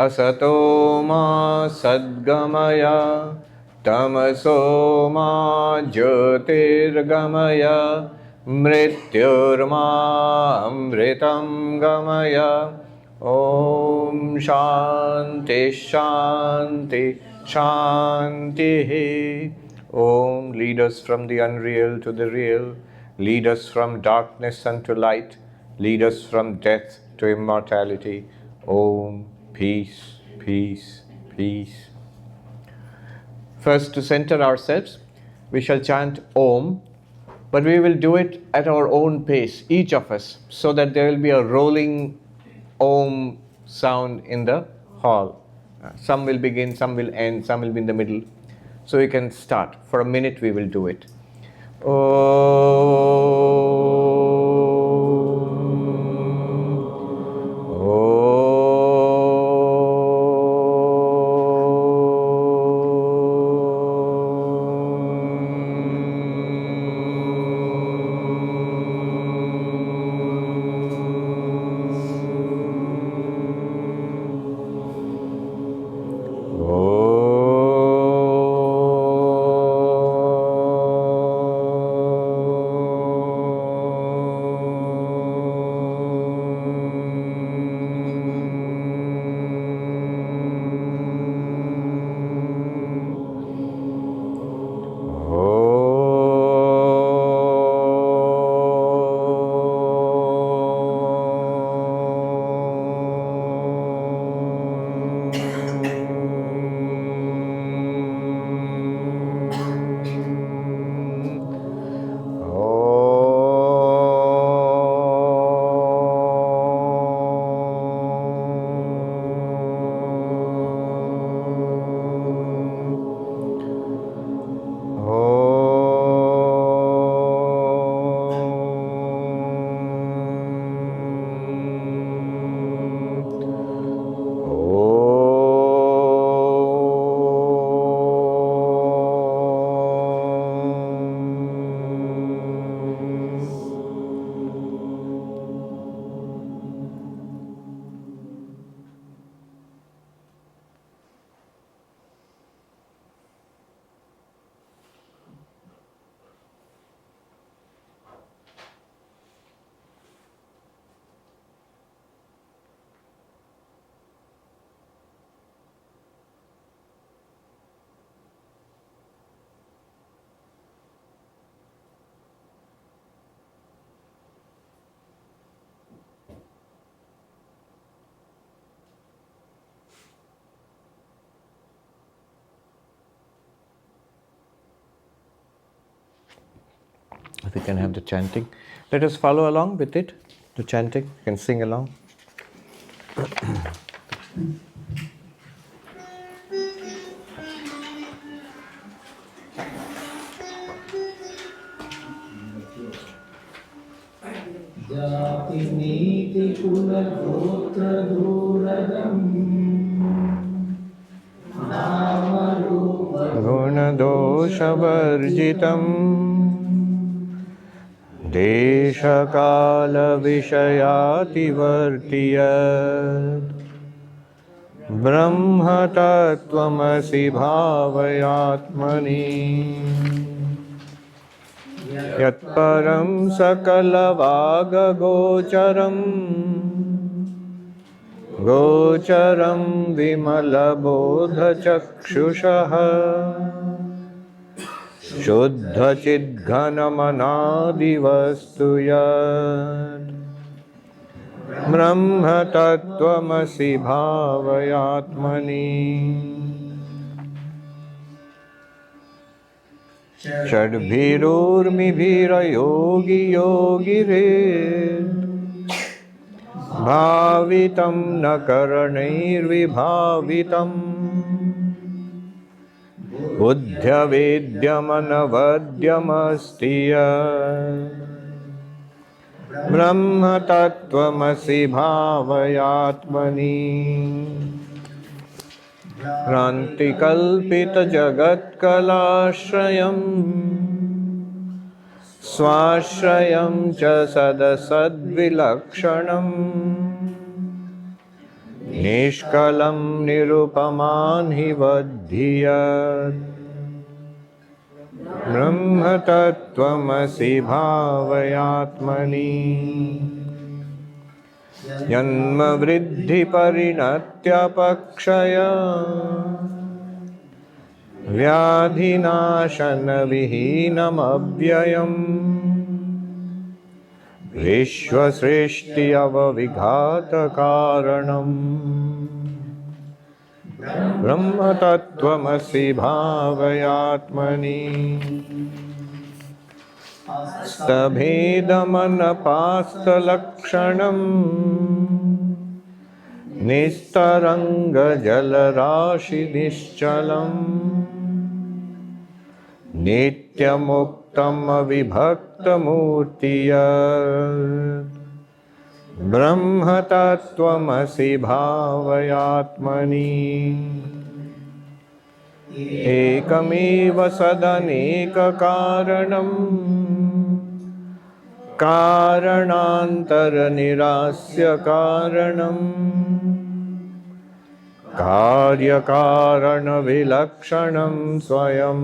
Asato ma sadgamaya tamaso ma jyotirgamaya mrityurma amritam gamaya. Om Shanti Shanti Shanti. Om, lead us from the unreal to the real. Lead us from darkness unto light. Lead us from death to immortality. Om, peace, peace, peace. First, to center ourselves, we shall chant Om, but we will do it at our own pace, each of us, so that there will be a rolling Om sound in the hall. Some will begin, some will end, some will be in the middle. So we can start. For a minute we will do it. If we can have the chanting. Let us follow along with it, the chanting. You can sing along. Jati niti kulagotra duradam Namarupa Gunadosha varjitam Deshakala vishayati vartiyat Brahma tattvamasi bhavayatmani Yat param sakala vaga gocharam Gocharam vimala bodha chakshushah Shuddha chidghanamanadi vastuyat Brahma tattvamasi bhavayatmani Chadbhirurmibhira yogi yogiret Bhavitam nakaranairvibhavitam Buddhya vidyamanavadyamasthiyat Brahma tattvamasi bhavayatmani Rantikalpita jagat kalashrayam Swashrayam cha sadasadvilakshanam Nishkalam nirupaman hi vadhiyat Brahma tattvamasi bhavayatmani Janma vriddhi parinatya pakshaya Vyadhinashana vihinam avyayam Vishwasrishti avavighata karanam Brahma tattvamasi bhavayatmani Stabhedamanapastalakshanam Nistaranga jalarashi nischalam Nityamuktam avibhaktamurtiyat Brahma tattvamasi bhavayatmani Ekamiva sadaneka karanam Karanantara nirasya karanam Karya karana vilakshanam swayam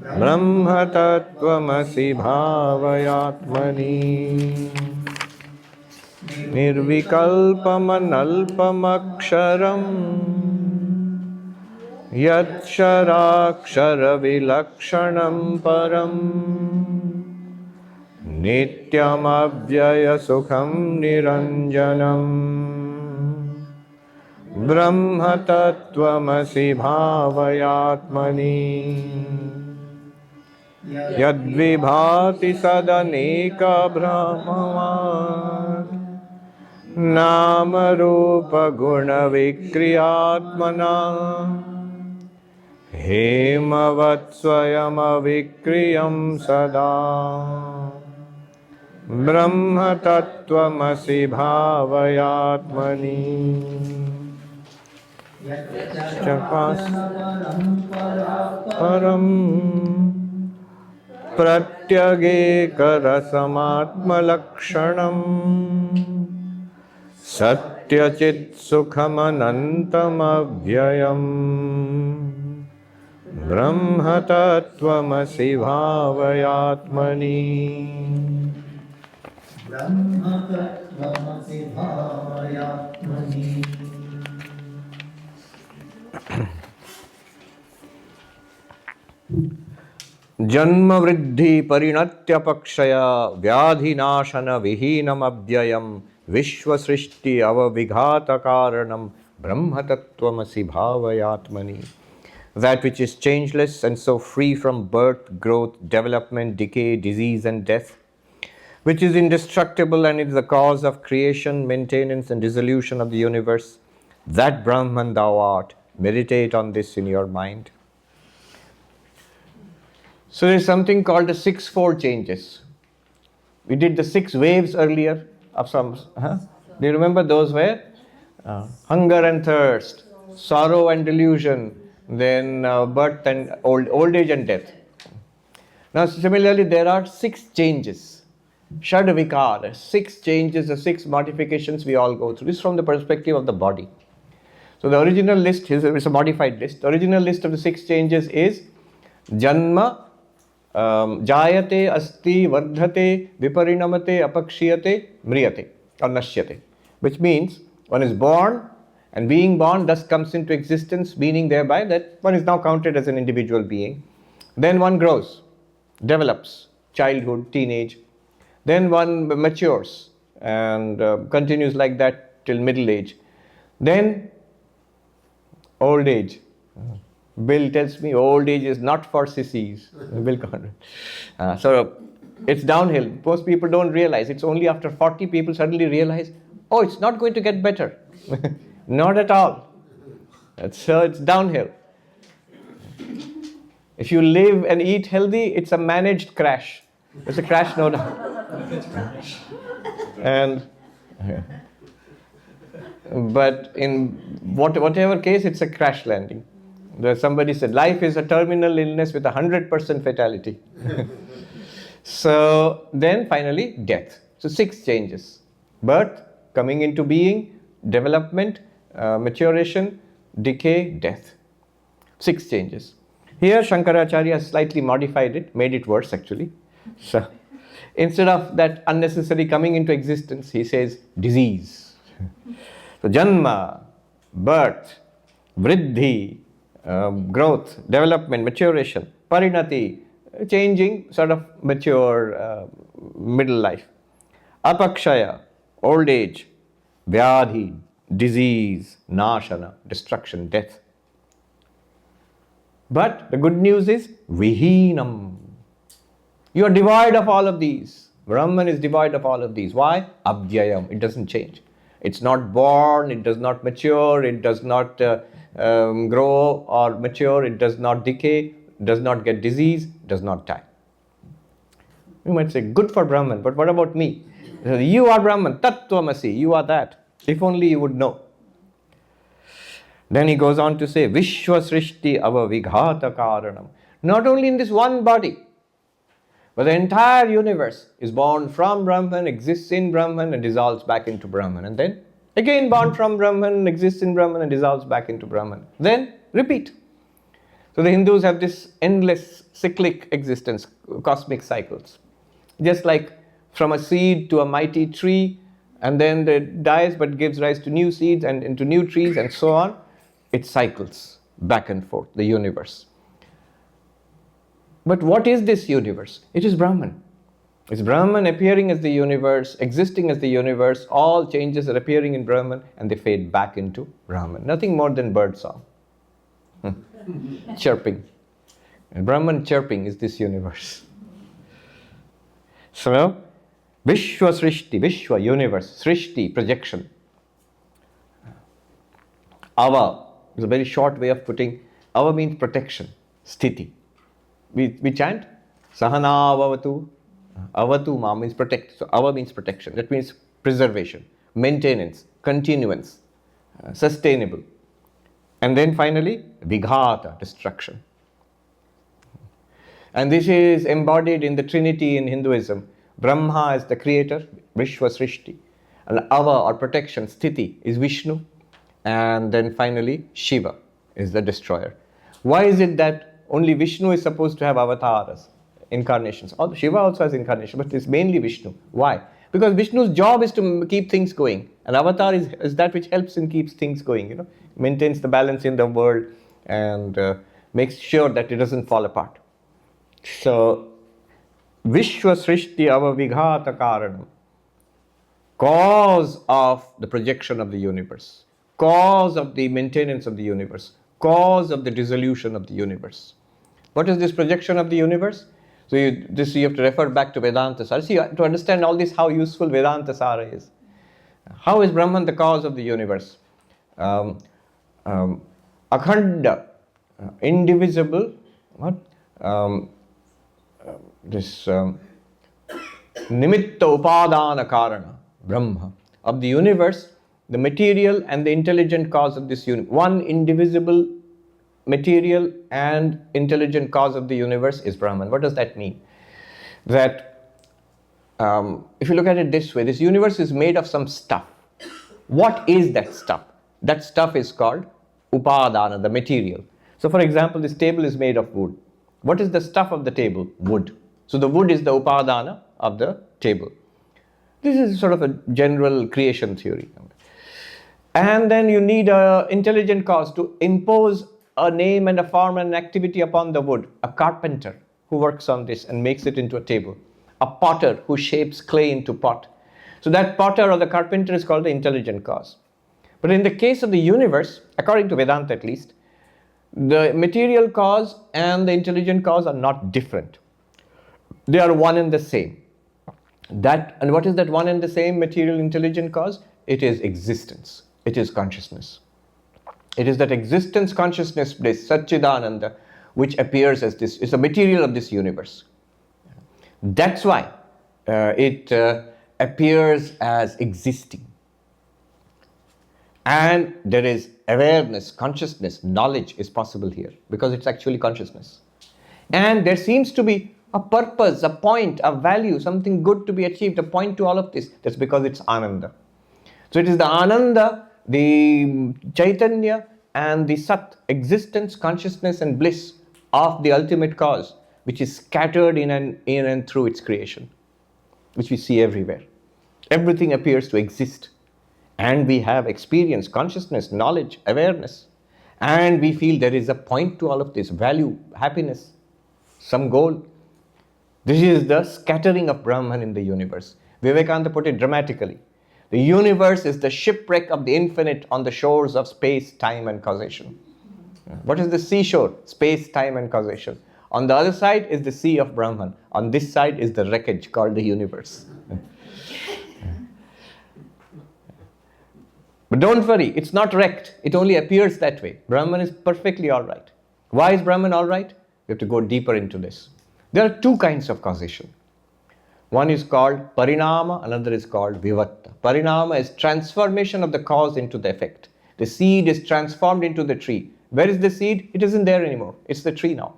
Brahma tattvamasi bhavayatmani Nirvikalpamanalpamaksharam Yatsharaakshara vilakshanam param Nityam avyaya sukham niranjanam Brahma tattvamasi bhavayatmani Yadvibhati sadaneka brahmavat Nama rupa guna vikriyatmana Hemavat swayam avikriyam sada Brahma tattvamasi bhavayatmani Chapas param pratyagekarasamatmalakshanam Satyachit sukhamanantamavyayam Brahma tattvamasi bhavayatmani Brahma tattvamasi bhavayatmani. Janma vriddhi parinatya pakshaya Vyadhinashana vihinam abhyayam Vishwasrishti avavighata karanam Brahma tattvamasi bhavayatmani That which is changeless and so free from birth, growth, development, decay, disease and death, which is indestructible and is the cause of creation, maintenance and dissolution of the universe, that Brahman thou art. Meditate on this in your mind. So there is something called the sixfold changes. We did the 6 waves earlier of some. Do you remember those were? Hunger and thirst, sorrow and delusion, then birth and old age and death. Now similarly there are 6 changes. Shadvikara, 6 changes, the 6 modifications we all go through. This is from the perspective of the body. So the original list is a modified list. The original list of the 6 changes is Janma, Jayate, Asti, Vardhate, Viparinamate, Apakshiyate, Mriyate or Nashyate. Which means one is born and being born thus comes into existence, meaning thereby that one is now counted as an individual being. Then one grows, develops, childhood, teenage. Then one matures and continues like that till middle age. Then old age. Bill tells me old age is not for sissies. Bill Conrad. So it's downhill. Most people don't realize. It's only after 40 people suddenly realize, oh, it's not going to get better. Not at all. So it's downhill. If you live and eat healthy, it's a managed crash. It's a crash, no doubt. And but in whatever case, it's a crash landing. Somebody said life is a terminal illness with 100% fatality. So then finally death. So 6 changes: birth, coming into being, development, maturation, decay, death. 6 changes. Here Shankaracharya has slightly modified it, made it worse actually. So instead of that unnecessary coming into existence, he says disease. So janma, birth, vriddhi, growth, development, maturation, parinati, changing, sort of mature middle life, apakshaya, old age, vyadhi, disease, nashana, destruction, death. But the good news is vihinam. You are devoid of all of these. Brahman is devoid of all of these. Why? Abhyayam. It doesn't change. It's not born, it does not mature, it does not grow or mature, it does not decay, does not get disease, does not die. You might say, good for Brahman, but what about me? You are Brahman, Tattvamasi, you are that. If only you would know. Then he goes on to say, Vishwa Srishti Avavighata Karanam. Not only in this one body, but the entire universe is born from Brahman, exists in Brahman and dissolves back into Brahman. And then again born from Brahman, exists in Brahman and dissolves back into Brahman. Then repeat. So the Hindus have this endless cyclic existence, cosmic cycles. Just like from a seed to a mighty tree, and then it dies but gives rise to new seeds and into new trees and so on. It cycles back and forth, the universe. But what is this universe? It is Brahman. It's Brahman appearing as the universe, existing as the universe. All changes are appearing in Brahman and they fade back into Brahman. Nothing more than bird song. Chirping. And Brahman chirping is this universe. So, Vishwa Srishti, Vishwa, universe, Srishti, projection. Ava is a very short way of putting, Ava means protection, Sthiti. We chant, Sahana Avavatu. Avatu Ma means protect. So Ava means protection. That means preservation, maintenance, continuance, sustainable. And then finally, Vighata, destruction. And this is embodied in the Trinity in Hinduism. Brahma is the creator, Vishwa Srishti. And Ava or protection, Sthiti, is Vishnu. And then finally, Shiva is the destroyer. Why is it that only Vishnu is supposed to have avatars, incarnations? Shiva also has incarnation, but it's mainly Vishnu. Why? Because Vishnu's job is to keep things going. An avatar is that which helps and keeps things going, maintains the balance in the world and makes sure that it doesn't fall apart. So, Vishwa Srishti Avavighata Karanam, cause of the projection of the universe, cause of the maintenance of the universe, cause of the dissolution of the universe. What is this projection of the universe? So you have to refer back to Vedanta Sara. See, to understand all this, how useful Vedanta Sara is. How is Brahman the cause of the universe? Akhanda, indivisible, Nimitta Upadana Karana, Brahma, of the universe, the material and the intelligent cause of this universe. One indivisible material and intelligent cause of the universe is Brahman. What does that mean? That if you look at it this way, this universe is made of some stuff. What is that stuff? That stuff is called Upadana, the material. So for example, this table is made of wood. What is the stuff of the table? Wood. So the wood is the Upadana of the table. This is sort of a general creation theory. And then you need an intelligent cause to impose a name and a form and an activity upon the wood. A carpenter who works on this and makes it into a table. A potter who shapes clay into pot. So that potter or the carpenter is called the intelligent cause. But in the case of the universe, according to Vedanta at least, the material cause and the intelligent cause are not different. They are one and the same. And what is that one and the same material intelligent cause? It is existence. It is consciousness. It is that existence consciousness bliss, Satchidananda, which appears as this, is the material of this universe. That's why it appears as existing. And there is awareness, consciousness, knowledge is possible here because it's actually consciousness. And there seems to be a purpose, a point, a value, something good to be achieved, a point to all of this. That's because it's Ananda. So it is the Ananda, the Chaitanya, and the Sat, existence, consciousness, and bliss of the ultimate cause, which is scattered in and through its creation, which we see everywhere. Everything appears to exist. And we have experience, consciousness, knowledge, awareness. And we feel there is a point to all of this, value, happiness, some goal. This is the scattering of Brahman in the universe. Vivekananda put it dramatically. The universe is the shipwreck of the infinite on the shores of space, time, and causation. What is the seashore? Space, time, and causation. On the other side is the sea of Brahman. On this side is the wreckage called the universe. But don't worry, it's not wrecked. It only appears that way. Brahman is perfectly all right. Why is Brahman all right? We have to go deeper into this. There are two kinds of causation. One is called parinama, another is called vivatta. Parinama is transformation of the cause into the effect. The seed is transformed into the tree. Where is the seed? It isn't there anymore. It's the tree now.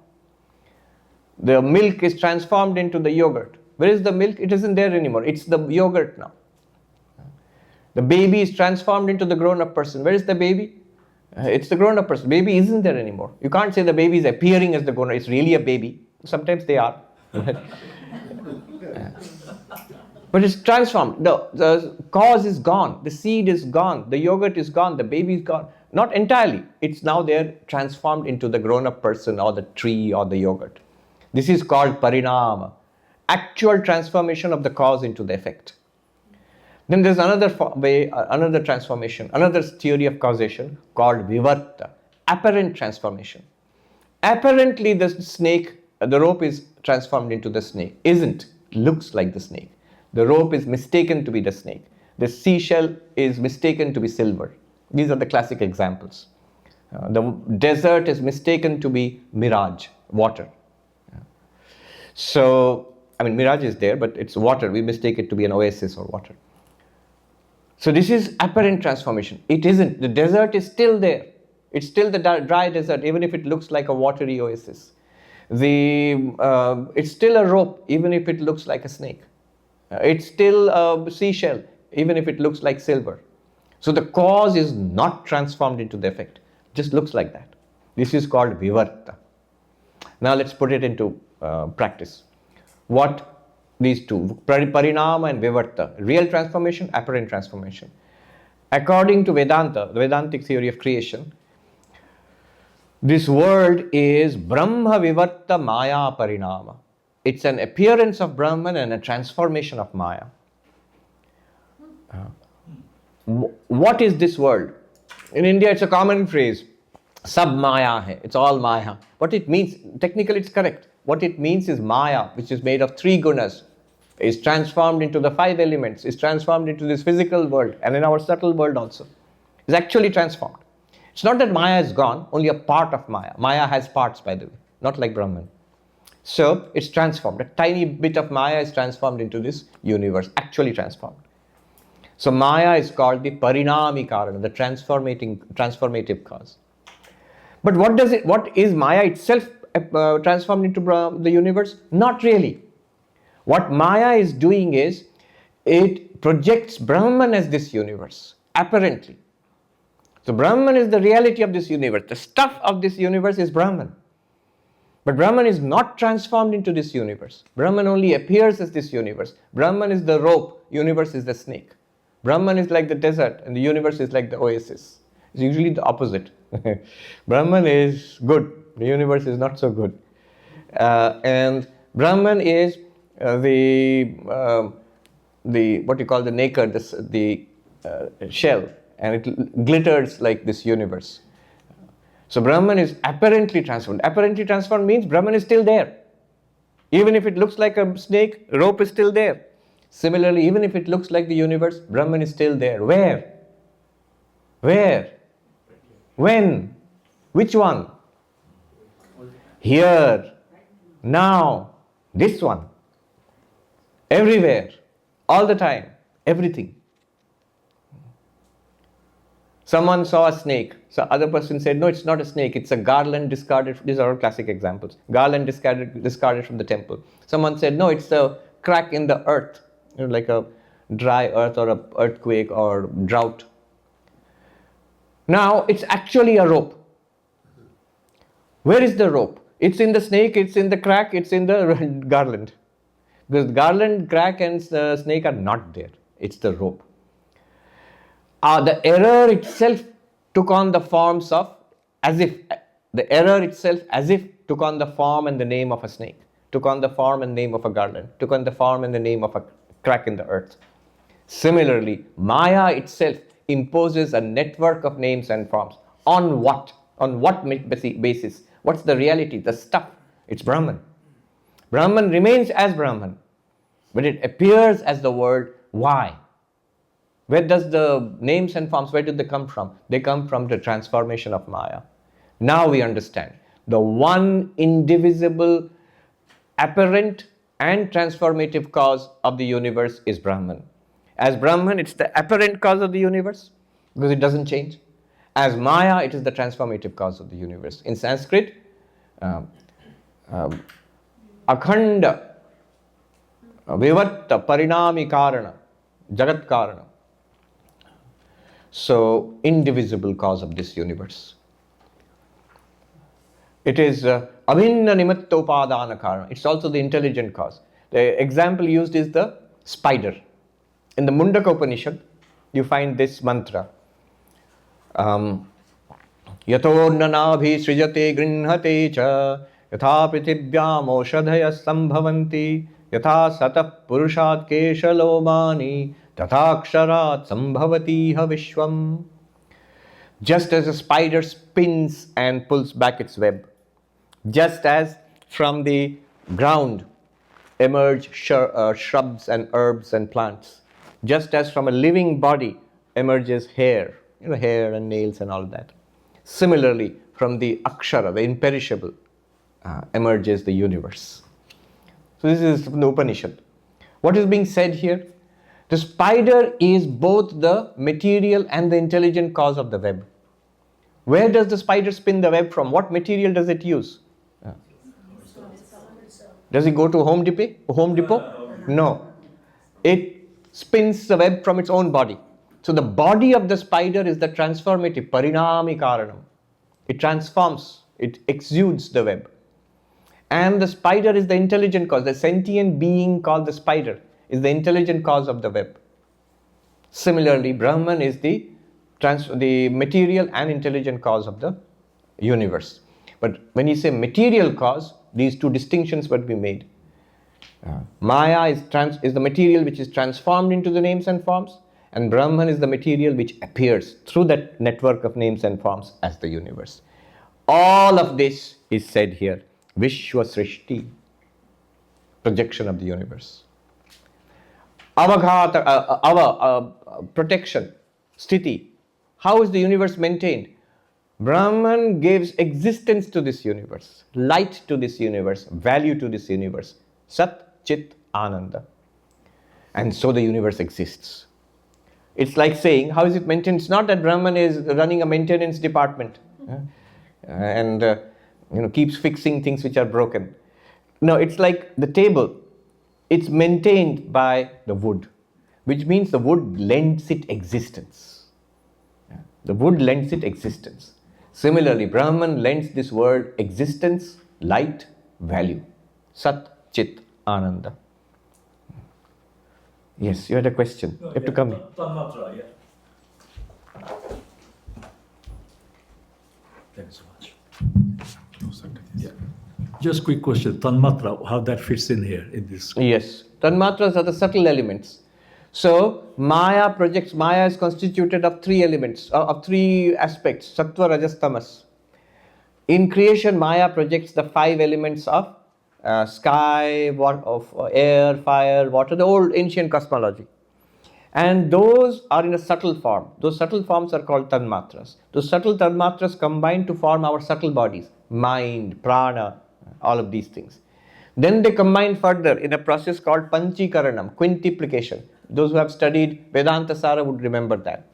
The milk is transformed into the yogurt. Where is the milk? It isn't there anymore. It's the yogurt now. The baby is transformed into the grown-up person. Where is the baby? It's the grown-up person. Baby isn't there anymore. You can't say the baby is appearing as the grown-up. It's really a baby. Sometimes they are. But it's transformed. The cause is gone. The seed is gone. The yogurt is gone. The baby is gone. Not entirely. It's now there transformed into the grown-up person or the tree or the yogurt. This is called parinama. Actual transformation of the cause into the effect. Then there's another way, another transformation, another theory of causation called vivarta, apparent transformation. Apparently the snake, the rope is transformed into the snake. Isn't. Looks like the snake. The rope is mistaken to be the snake. The seashell is mistaken to be silver. These are the classic examples. The desert is mistaken to be mirage, water. So, I mean, mirage is there, but it's water. We mistake it to be an oasis or water. So this is apparent transformation. It isn't. The desert is still there. It's still the dry desert, even if it looks like a watery oasis. It's still a rope, even if it looks like a snake. It's still a seashell, even if it looks like silver. So the cause is not transformed into the effect. It just looks like that. This is called vivarta. Now let's put it into practice. What these two, parinama and vivarta, real transformation, apparent transformation. According to Vedanta, the Vedantic theory of creation, this world is Brahma vivarta Maya parinama. It's an appearance of Brahman and a transformation of Maya. What is this world? In India, it's a common phrase, sab Maya hai, it's all Maya. What it means, technically it's correct. What it means is Maya, which is made of three gunas, is transformed into the five elements, is transformed into this physical world and in our subtle world also. Is actually transformed. It's not that Maya is gone, only a part of Maya. Maya has parts, by the way, not like Brahman. So it's transformed. A tiny bit of Maya is transformed into this universe, actually transformed. So Maya is called the parinami karana, the transformative cause. But what is Maya itself transformed into the universe? Not really. What Maya is doing is, it projects Brahman as this universe, apparently. So Brahman is the reality of this universe. The stuff of this universe is Brahman. But Brahman is not transformed into this universe. Brahman only appears as this universe. Brahman is the rope, universe is the snake. Brahman is like the desert and the universe is like the oasis. It's usually the opposite. Brahman is good, the universe is not so good. And Brahman is the what you call the nacre, the shell, and it glitters like this universe. So Brahman is apparently transformed. Apparently transformed means Brahman is still there. Even if it looks like a snake, rope is still there. Similarly, even if it looks like the universe, Brahman is still there. Where? Where? When? Which one? Here. Now. This one. Everywhere. All the time. Everything. Someone saw a snake. So other person said, no, it's not a snake. It's a garland discarded. These are all classic examples. Garland discarded from the temple. Someone said, no, it's a crack in the earth. Like a dry earth or an earthquake or drought. Now it's actually a rope. Where is the rope? It's in the snake, it's in the crack, it's in the garland. Because garland, crack, and snake are not there. It's the rope. The error itself took on the forms of, as if, the error itself as if took on the form and the name of a snake, took on the form and name of a garland, took on the form and the name of a crack in the earth. Similarly, Maya itself imposes a network of names and forms. On what? On what basis? What's the reality? The stuff. It's Brahman. Brahman remains as Brahman, but it appears as the word. Why? Where does the names and forms, where did they come from? They come from the transformation of Maya. Now we understand. The one indivisible, apparent and transformative cause of the universe is Brahman. As Brahman, it's the apparent cause of the universe because it doesn't change. As Maya, it is the transformative cause of the universe. In Sanskrit, akhanda, vivatta, parinami karana, jagat karana. So, indivisible cause of this universe. It is abhinna nimatta upadana karana. It's also the intelligent cause. The example used is the spider. In the Mundaka Upanishad, you find this mantra. Yato nanabhi srijate grinhate cha yatha prithibhyam oshadhaya sambhavanti yatha satah purushat keshalomani tatha aksharat sambhavati ha vishwam. Just as a spider spins and pulls back its web, just as from the ground emerge shrubs and herbs and plants, just as from a living body emerges hair, hair and nails and all that. Similarly, from the akshara, the imperishable, emerges the universe. So this is from the Upanishad. What is being said here? The spider is both the material and the intelligent cause of the web. Where does the spider spin the web from? What material does it use? Does it go to Home Depot? No. It spins the web from its own body. So the body of the spider is the transformative, parinami karanam. It transforms, it exudes the web. And the spider is the intelligent cause. The sentient being called the spider is the intelligent cause of the web. Similarly, Brahman is the material and intelligent cause of the universe. But when you say material cause, these two distinctions must be made. Maya is the material which is transformed into the names and forms, and Brahman is the material which appears through that network of names and forms as the universe. All of this is said here. Vishwa Srishti, projection of the universe. Avaghata, protection, sthiti. How is the universe maintained? Brahman gives existence to this universe, light to this universe, value to this universe. Sat, Chit, Ananda. And so the universe exists. It's like saying, how is it maintained? It's not that Brahman is running a maintenance department and keeps fixing things which are broken. No, it's like the table. It's maintained by the wood, which means the wood lends it existence. The wood lends it existence. Similarly, Brahman lends this world existence, light, value. Sat, Chit, Ananda. Yes, you had a question. You have to come in. Tanmatra, yeah. Thanks so much. Yeah. Just quick question. Tanmatra, how that fits in here in this? Yes. Tanmatras are the subtle elements. So, Maya is constituted of three elements, of three aspects, Sattva, Rajas, Tamas. In creation, Maya projects the five elements of sky, air, fire, water, the old ancient cosmology. And those are in a subtle form. Those subtle forms are called Tanmatras. Those subtle Tanmatras combine to form our subtle bodies, mind, prana, all of these things. Then they combine further in a process called Panchikaranam, quintuplication. Those who have studied Vedanta Sara would remember that.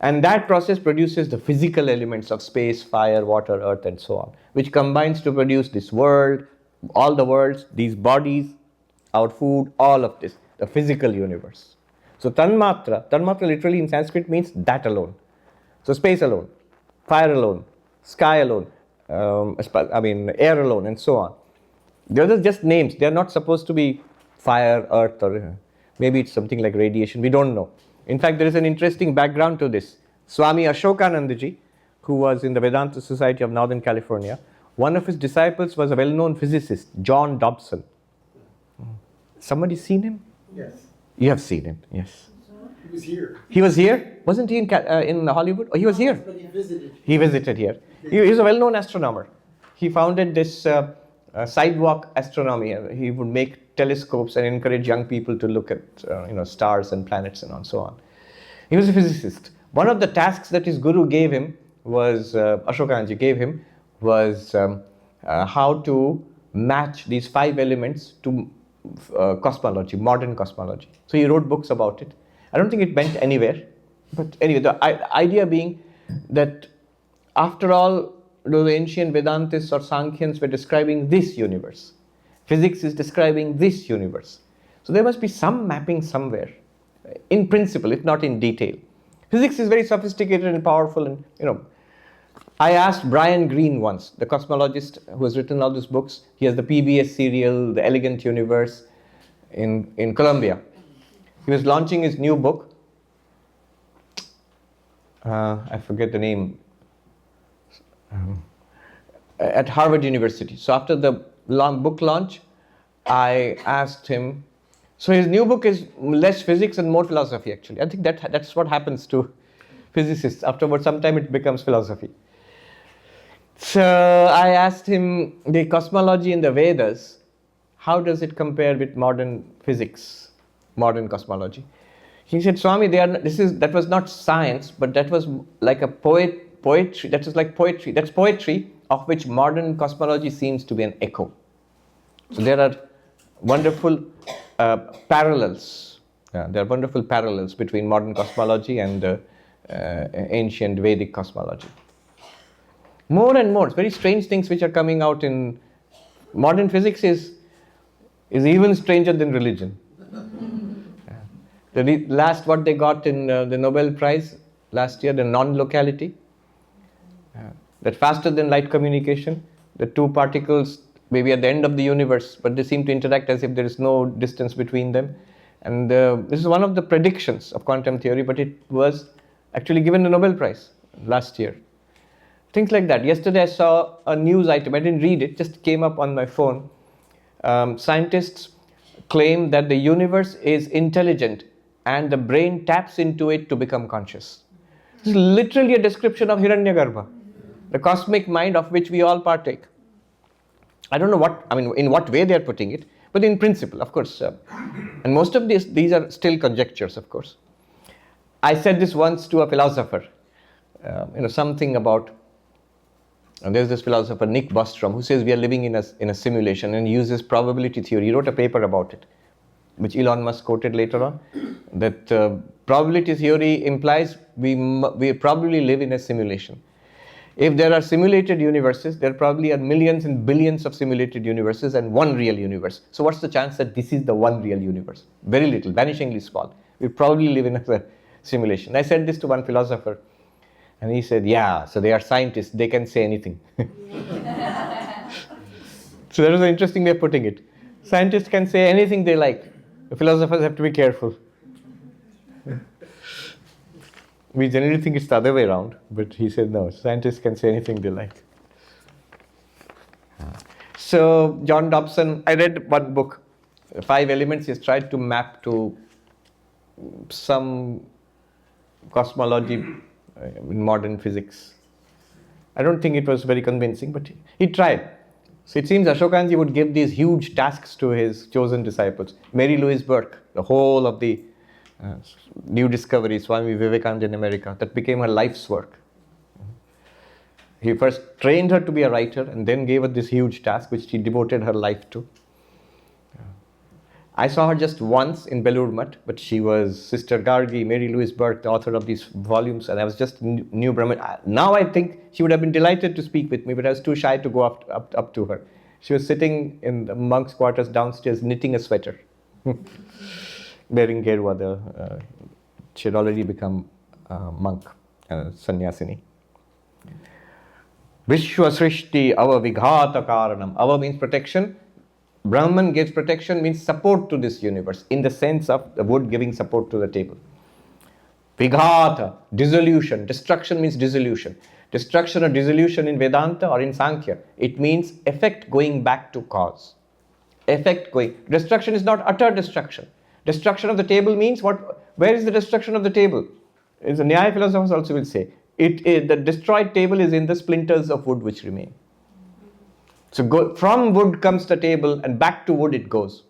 And that process produces the physical elements of space, fire, water, earth, and so on, which combines to produce this world, all the worlds, these bodies, our food, all of this, the physical universe. So Tanmatra literally in Sanskrit means that alone. So space alone, fire alone, sky alone, air alone, and so on. The others just names. They are not supposed to be fire, earth, or maybe it's something like radiation. We don't know. In fact, there is an interesting background to this. Swami Ashokanandaji, who was in the Vedanta Society of Northern California, one of his disciples was a well-known physicist, John Dobson. Somebody seen him? Yes. You have seen him, yes. He was here. He was here? Wasn't he in Hollywood? Oh, he was here. But he visited. He visited here. He's a well-known astronomer. He founded this sidewalk astronomy. He would make telescopes and encourage young people to look at stars and planets and so on. He was a physicist. One of the tasks that his guru gave him was, Ashokanandaji gave him, was how to match these 5 elements to cosmology, modern cosmology. So he wrote books about it. I don't think it went anywhere. But anyway, the idea being that after all, the ancient Vedantists or Sankhyans were describing this universe. Physics is describing this universe. So there must be some mapping somewhere, in principle, if not in detail. Physics is very sophisticated and powerful, and I asked Brian Greene once, the cosmologist who has written all these books. He has the PBS serial, The Elegant Universe, in Columbia. He was launching his new book. I forget the name. At Harvard University. So after the book launch, I asked him. So his new book is less physics and more philosophy. Actually, I think that's what happens to physicists. Afterwards, sometime it becomes philosophy. So I asked him, the cosmology in the Vedas, how does it compare with modern physics, modern cosmology? He said, Swami, that was not science, but that was like a poetry. That was like poetry. That's poetry of which modern cosmology seems to be an echo. So there are wonderful parallels. There are wonderful parallels between modern cosmology and ancient Vedic cosmology. More and more, very strange things which are coming out in modern physics is even stranger than religion. The last what they got in the Nobel Prize last year, the non-locality, that faster than light communication, the 2 particles maybe at the end of the universe, but they seem to interact as if there is no distance between them. And this is one of the predictions of quantum theory, but it was actually given a Nobel Prize last year. Things like that. Yesterday I saw a news item. I didn't read it, just came up on my phone. Scientists claim that the universe is intelligent and the brain taps into it to become conscious. This is literally a description of Hiranyagarbha, the cosmic mind of which we all partake. I don't know in what way they are putting it, but in principle, of course. And most of these are still conjectures, of course. I said this once to a philosopher, something about, and there's this philosopher, Nick Bostrom, who says we are living in a simulation and uses probability theory. He wrote a paper about it, which Elon Musk quoted later on, that probability theory implies we probably live in a simulation. If there are simulated universes, there probably are millions and billions of simulated universes and one real universe. So what's the chance that this is the one real universe? Very little, vanishingly small. We probably live in a simulation. I said this to one philosopher, and he said, yeah, so they are scientists, they can say anything. So that was an interesting way of putting it. Scientists can say anything they like. The philosophers have to be careful. We generally think it's the other way around, but he said no, scientists can say anything they like. So John Dobson, I read one book, 5 elements. He's tried to map to some cosmology in modern physics. I don't think it was very convincing, but he tried. So it seems Ashokanji would give these huge tasks to his chosen disciples. Mary Louise Burke, the whole of the new discovery, Swami Vivekananda in America, that became her life's work. He first trained her to be a writer and then gave her this huge task which she devoted her life to. I saw her just once in Belur Mutt, but she was Sister Gargi, Mary Louise Burke, the author of these volumes, and I was just new Brahman. Now I think she would have been delighted to speak with me, but I was too shy to go up to her. She was sitting in the monks' quarters downstairs knitting a sweater. wearing gerwa, she had already become a monk, sannyasini. Vishwa Srishti Ava Vighata Karanam. Ava means protection. Brahman gives protection, means support to this universe, in the sense of the wood giving support to the table. Vighata, dissolution. Destruction means dissolution. Destruction or dissolution in Vedanta or in Sankhya, it means effect going back to cause. Effect going. Destruction is not utter destruction. Destruction of the table means what? Where is the destruction of the table? As the Nyaya philosophers also will say, the destroyed table is in the splinters of wood which remain. So from wood comes the table, and back to wood it goes.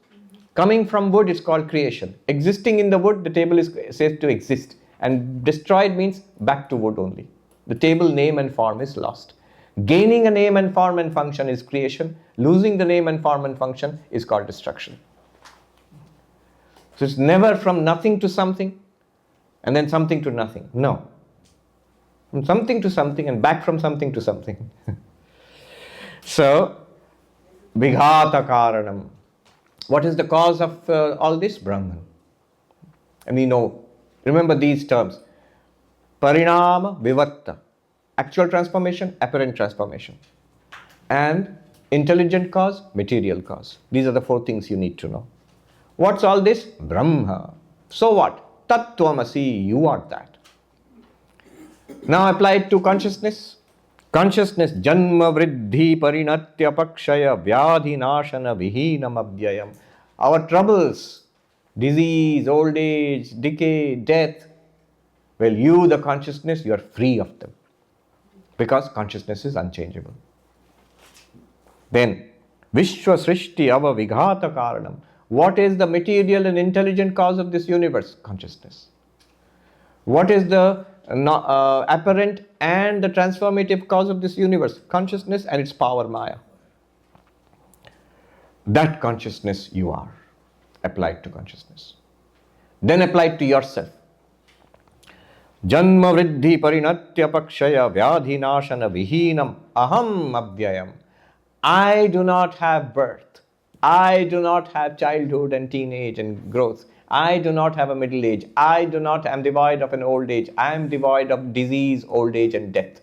Coming from wood is called creation. Existing in the wood, the table is said to exist. And destroyed means back to wood only. The table name and form is lost. Gaining a name and form and function is creation. Losing the name and form and function is called destruction. So it's never from nothing to something and then something to nothing. No. From something to something and back from something to something. So, Vighata Karanam. What is the cause of all this? Brahman. And we know, remember these terms. Parinama Vivatta. Actual transformation, apparent transformation. And intelligent cause, material cause. These are the four things you need to know. What's all this? Brahma. So what? Tattvamasi, you are that. Now apply it to consciousness. Consciousness, janma vriddhi parinatya pakshaya vyadhi nashana vihinam abhyayam. Our troubles, disease, old age, decay, death, well, you, the consciousness, you are free of them. Because consciousness is unchangeable. Then, Vishwa Srishti Ava Vighata Karanam. What is the material and intelligent cause of this universe? Consciousness. What is the apparent and the transformative cause of this universe? Consciousness and its power, Maya. That consciousness you are, applied to consciousness. Then applied to yourself. Janma vriddhi parinatya pakshaya vyadhi nashana vihinam aham abhyayam. I do not have birth. I do not have childhood and teenage and growth. I do not have a middle age. I am devoid of an old age. I am devoid of disease, old age and death.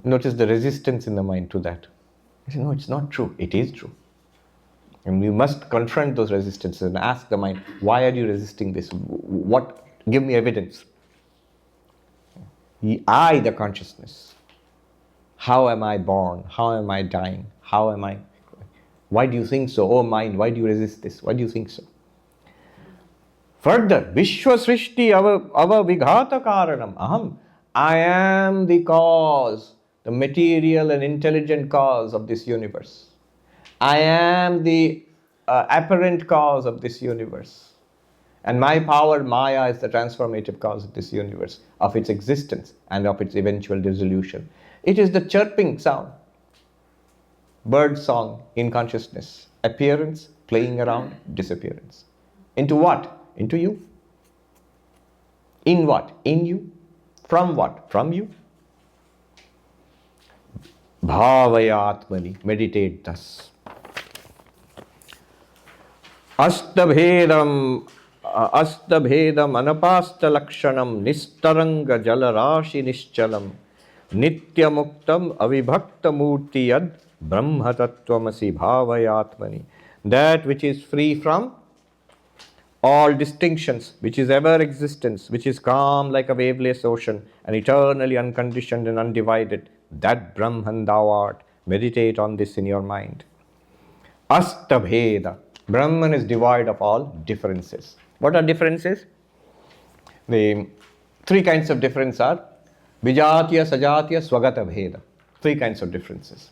Notice the resistance in the mind to that. You say, no, it's not true. It is true. And we must confront those resistances and ask the mind, why are you resisting this? What? Give me evidence. I, the consciousness. How am I born? How am I dying? How am I? Why do you think so? Oh mind, why do you resist this? Why do you think so? Further, Vishwa Srishti Ava Vighata Karanam Aham. I am the cause, the material and intelligent cause of this universe. I am the apparent cause of this universe. And my power, Maya, is the transformative cause of this universe, of its existence and of its eventual dissolution. It is the chirping sound, bird song in consciousness, appearance, playing around, disappearance. Into what? Into you. In what? In you. From what? From you. Bhavayatmani. Meditate thus. Astabhedam anapasta lakshanam nistaranga jalarashi nischalam nityamuktam avibhakta murti yad brahma tattvamasi bhavayatmani. That which is free from all distinctions, which is ever existence, which is calm like a waveless ocean and eternally unconditioned and undivided, that Brahman thou art. Meditate on this in your mind. Astabheda. Brahman is devoid of all differences. What are differences? The three kinds of difference are Vijatiya, Sajatiya, Swagata Bheda. Three kinds of differences.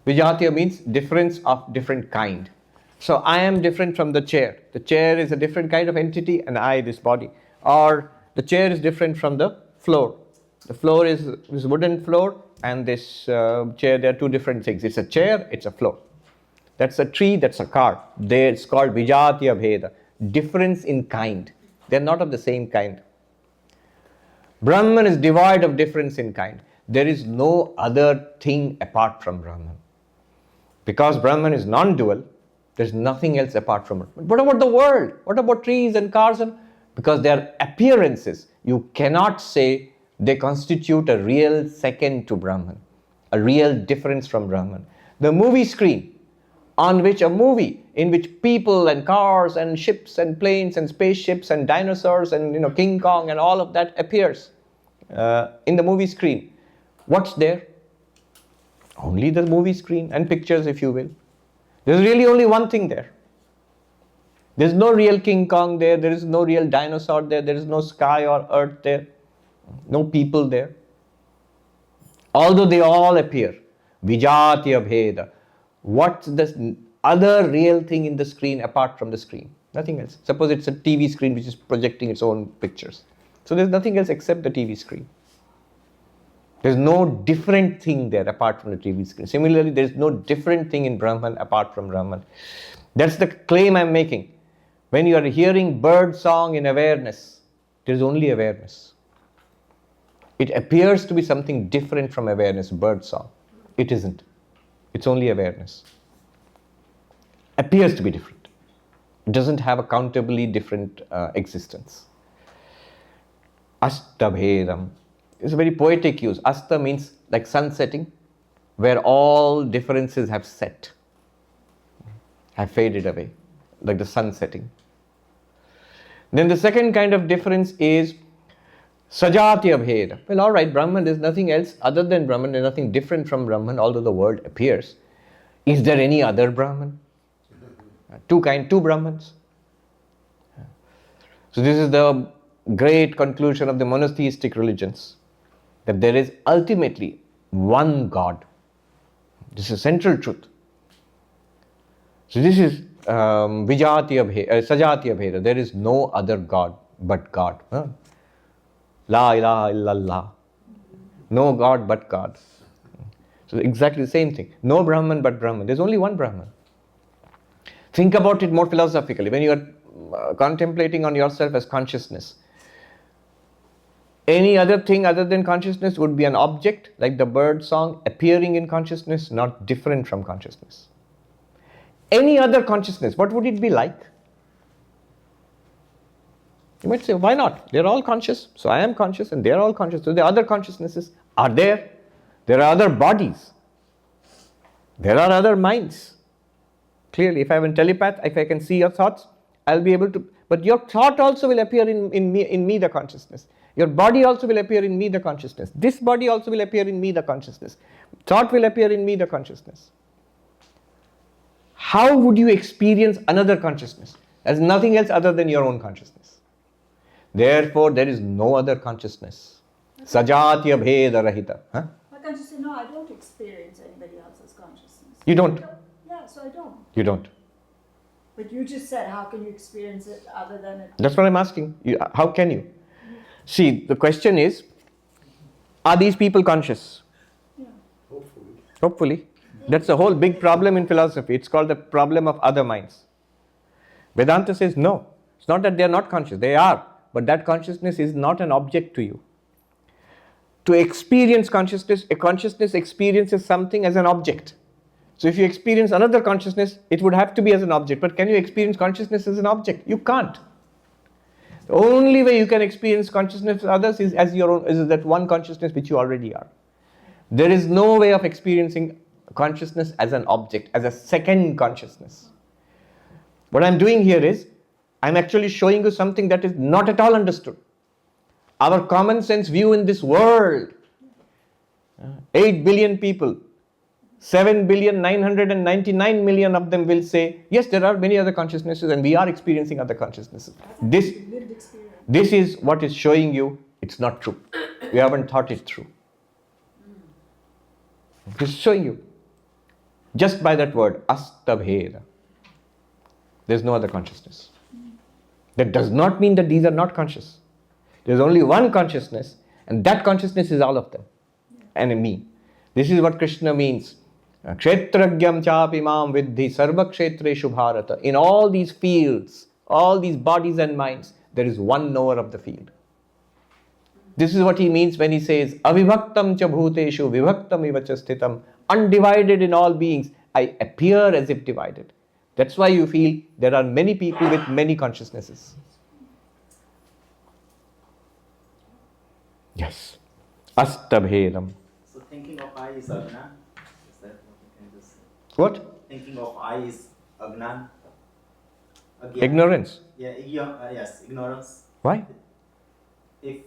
Vijatiya means difference of different kind. So I am different from the chair. The chair is a different kind of entity and I, this body. Or the chair is different from the floor. The floor is wooden floor and this chair, they are two different things. It's a chair, it's a floor. That's a tree, that's a car. It's called Vijatiya Bheda. Difference in kind. They're not of the same kind. Brahman is devoid of difference in kind. There is no other thing apart from Brahman. Because Brahman is non-dual, There's nothing else apart from Brahman. What about the world? What about trees and cars? Because they are appearances. You cannot say they constitute a real second to Brahman, a real difference from Brahman. The movie screen, on which a movie in which people and cars and ships and planes and spaceships and dinosaurs and King Kong and all of that appears in the movie screen. What's there? Only the movie screen and pictures, if you will. There's really only one thing there. There's no real King Kong there. There is no real dinosaur there. There is no sky or earth there. No people there. Although they all appear. Vijatya bheda. What's the other real thing in the screen apart from the screen? Nothing else. Suppose it's a TV screen which is projecting its own pictures. So there's nothing else except the TV screen. There's no different thing there apart from the TV screen. Similarly, there's no different thing in Brahman apart from Brahman. That's the claim I'm making. When you are hearing bird song in awareness, there's only awareness. It appears to be something different from awareness, bird song. It isn't. It's only awareness. Appears to be different. It doesn't have a countably different existence. Astabhedam. It's a very poetic use. Asta means like sun setting, where all differences have set, have faded away, like the sun setting. Then the second kind of difference is Sajatya Bheda. Well, all right, Brahman, there's nothing else other than Brahman, there's nothing different from Brahman, although the word appears. Is there any other Brahman? Two Brahmans. So this is the great conclusion of the monotheistic religions, that there is ultimately one God. This is central truth. So this is Sajatya Bheda. There is no other God but God. La ilaha illallah. No God but God. So exactly the same thing. No Brahman but Brahman. There's only one Brahman. Think about it more philosophically. When you are contemplating on yourself as consciousness, any other thing other than consciousness would be an object, like the bird song appearing in consciousness, not different from consciousness. Any other consciousness, what would it be like? You might say, why not? They're all conscious, so I am conscious and they're all conscious. So the other consciousnesses are there. There are other bodies. There are other minds. Clearly, if I am a telepath, if I can see your thoughts, I'll be able to. But your thought also will appear in me, the consciousness. Your body also will appear in me, the consciousness. This body also will appear in me, the consciousness. Thought will appear in me, the consciousness. How would you experience another consciousness? As nothing else other than your own consciousness. Therefore, there is no other consciousness. Sajatya bheda rahita. Why can't you say, no, I don't experience anybody else's consciousness? You don't. Yeah, so I don't. You don't. But you just said, how can you experience it other than it? That's what I'm asking. How can you? See, the question is, are these people conscious? Yeah. Hopefully. That's the whole big problem in philosophy. It's called the problem of other minds. Vedanta says no. It's not that they are not conscious. They are. But that consciousness is not an object to you. To experience consciousness, a consciousness experiences something as an object. So if you experience another consciousness, it would have to be as an object. But can you experience consciousness as an object? You can't. The only way you can experience consciousness of others is as your own, is that one consciousness which you already are. There is no way of experiencing consciousness as an object, as a second consciousness. What I'm doing here is, I'm actually showing you something that is not at all understood. Our common sense view in this world, 8 billion people, 7,999,000,000 of them will say, yes, there are many other consciousnesses and we are experiencing other consciousnesses. This is what is showing you it's not true. You haven't thought it through. It's showing you. Just by that word, astabheda. There's no other consciousness. That does not mean that these are not conscious. There's only one consciousness, and that consciousness is all of them. And in me. This is what Krishna means. Kshetragyam chapi mam vidhi sarva kshetreshu bharata. In all these fields, all these bodies and minds, there is one knower of the field. This is what he means when he says, avibhaktam cha bhuteshu vibhaktam iva cha sthitam. Undivided in all beings, I appear as if divided. That's why you feel there are many people with many consciousnesses. Yes. Astabhedam. So thinking of I is Agnan? Is that what you can just say? What? Thinking of I is Agnan? Ignorance. Yeah, yes, ignorance. Why? If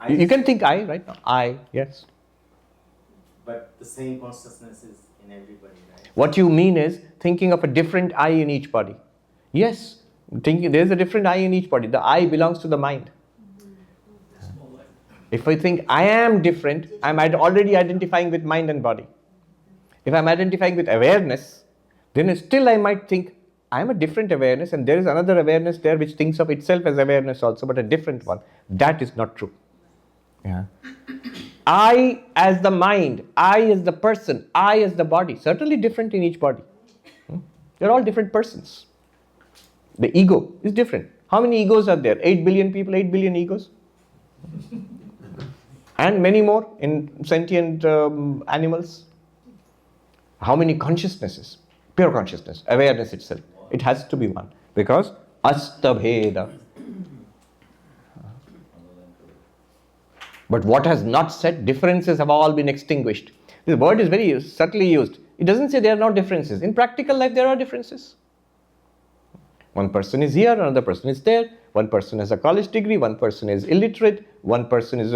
I You can think I right now. I, yes. But the same consciousness is in everybody, right? What you mean is thinking of a different I in each body. Yes, thinking there's a different I in each body. The I belongs to the mind. If I think I am different, I'm already identifying with mind and body. If I'm identifying with awareness, then still I might think I'm a different awareness and there is another awareness there which thinks of itself as awareness also, but a different one. That is not true. Yeah. I as the mind, I as the person, I as the body, certainly different in each body. They're all different persons. The ego is different. How many egos are there? 8 billion people, 8 billion egos. And many more in sentient animals. How many consciousnesses? Pure consciousness, awareness itself. It has to be one. Because astabheda. But what has not said, differences have all been extinguished. This word is very subtly used. It doesn't say there are no differences. In practical life, there are differences. One person is here, another person is there. One person has a college degree, one person is illiterate, one person is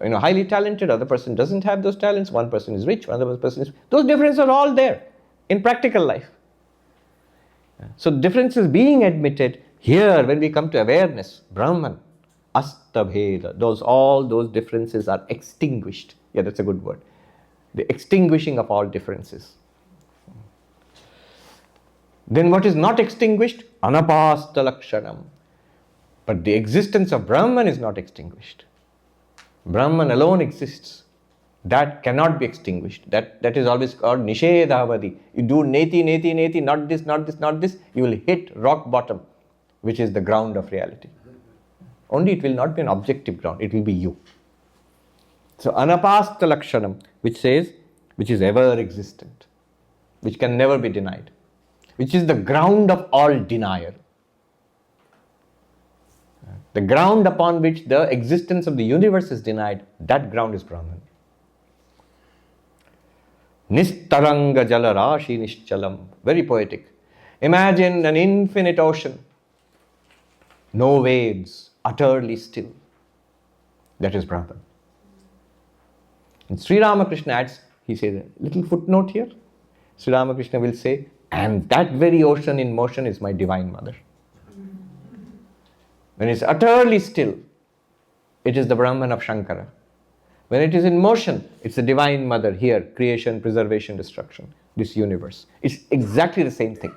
highly talented, other person doesn't have those talents, one person is rich, another person is... Those differences are all there in practical life. So differences being admitted, here when we come to awareness, Brahman, astabheda, all those differences are extinguished. Yeah, that's a good word. The extinguishing of all differences. Then what is not extinguished? Anapasta lakshanam. But the existence of Brahman is not extinguished. Brahman alone exists. That cannot be extinguished. That is always called nishedhavadi. You do neti, not this, not this, not this, you will hit rock bottom, which is the ground of reality. Only it will not be an objective ground, it will be you. So anapasta lakshanam, which is ever existent, which can never be denied, which is the ground of all denial. The ground upon which the existence of the universe is denied, that ground is Brahman. Nistaranga jala rashi nishchalam. Very poetic. Imagine an infinite ocean. No waves, utterly still. That is Brahman. And Sri Ramakrishna adds, he says a little footnote here. Sri Ramakrishna will say, and that very ocean in motion is my divine mother. When it's utterly still, it is the Brahman of Shankara. When it is in motion, it's the divine mother here, creation, preservation, destruction, this universe. It's exactly the same thing.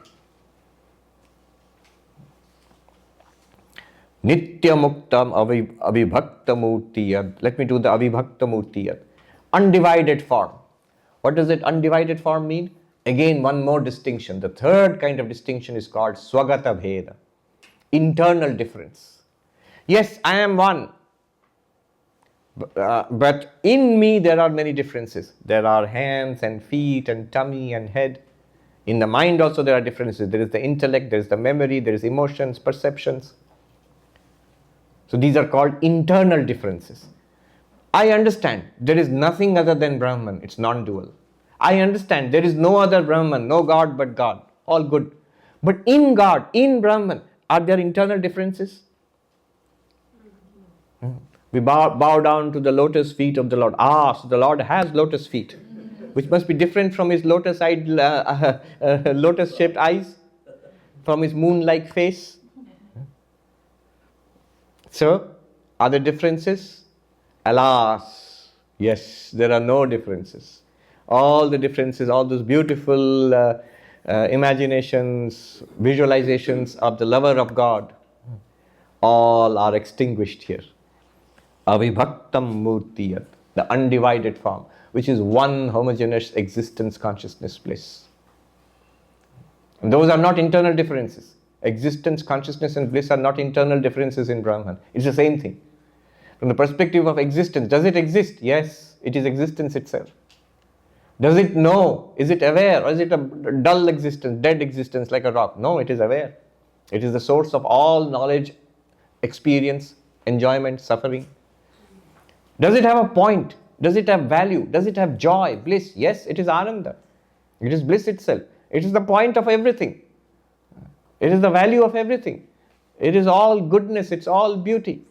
Nitya muktam avibhakta murtiyad. Let me do the avibhakta murtiyad. Undivided form. What does it undivided form mean? Again, one more distinction. The third kind of distinction is called swagata bheda. Internal difference. Yes, I am one. But in me there are many differences. There are hands and feet and tummy and head. In the mind also there are differences. There is the intellect, there is the memory, there is emotions, perceptions. So these are called internal differences. I understand there is nothing other than Brahman. It's non-dual. I understand there is no other Brahman, no God but God. All good. But in God, in Brahman, are there internal differences? We bow down to the lotus feet of the Lord. So the Lord has lotus feet, which must be different from his lotus-shaped eyes, from his moon-like face. So, are there differences? Alas, yes, there are no differences. All the differences, all those beautiful imaginations, visualizations of the lover of God, all are extinguished here. Avibhaktam murtiyat, the undivided form, which is one homogeneous existence, consciousness, bliss. And those are not internal differences. Existence, consciousness and bliss are not internal differences in Brahman. It's the same thing. From the perspective of existence, does it exist? Yes, it is existence itself. Does it know? Is it aware? Or is it a dull existence, dead existence like a rock? No, it is aware. It is the source of all knowledge, experience, enjoyment, suffering. Does it have a point? Does it have value? Does it have joy, bliss? Yes, it is Ananda. It is bliss itself. It is the point of everything. It is the value of everything. It is all goodness, it's all beauty.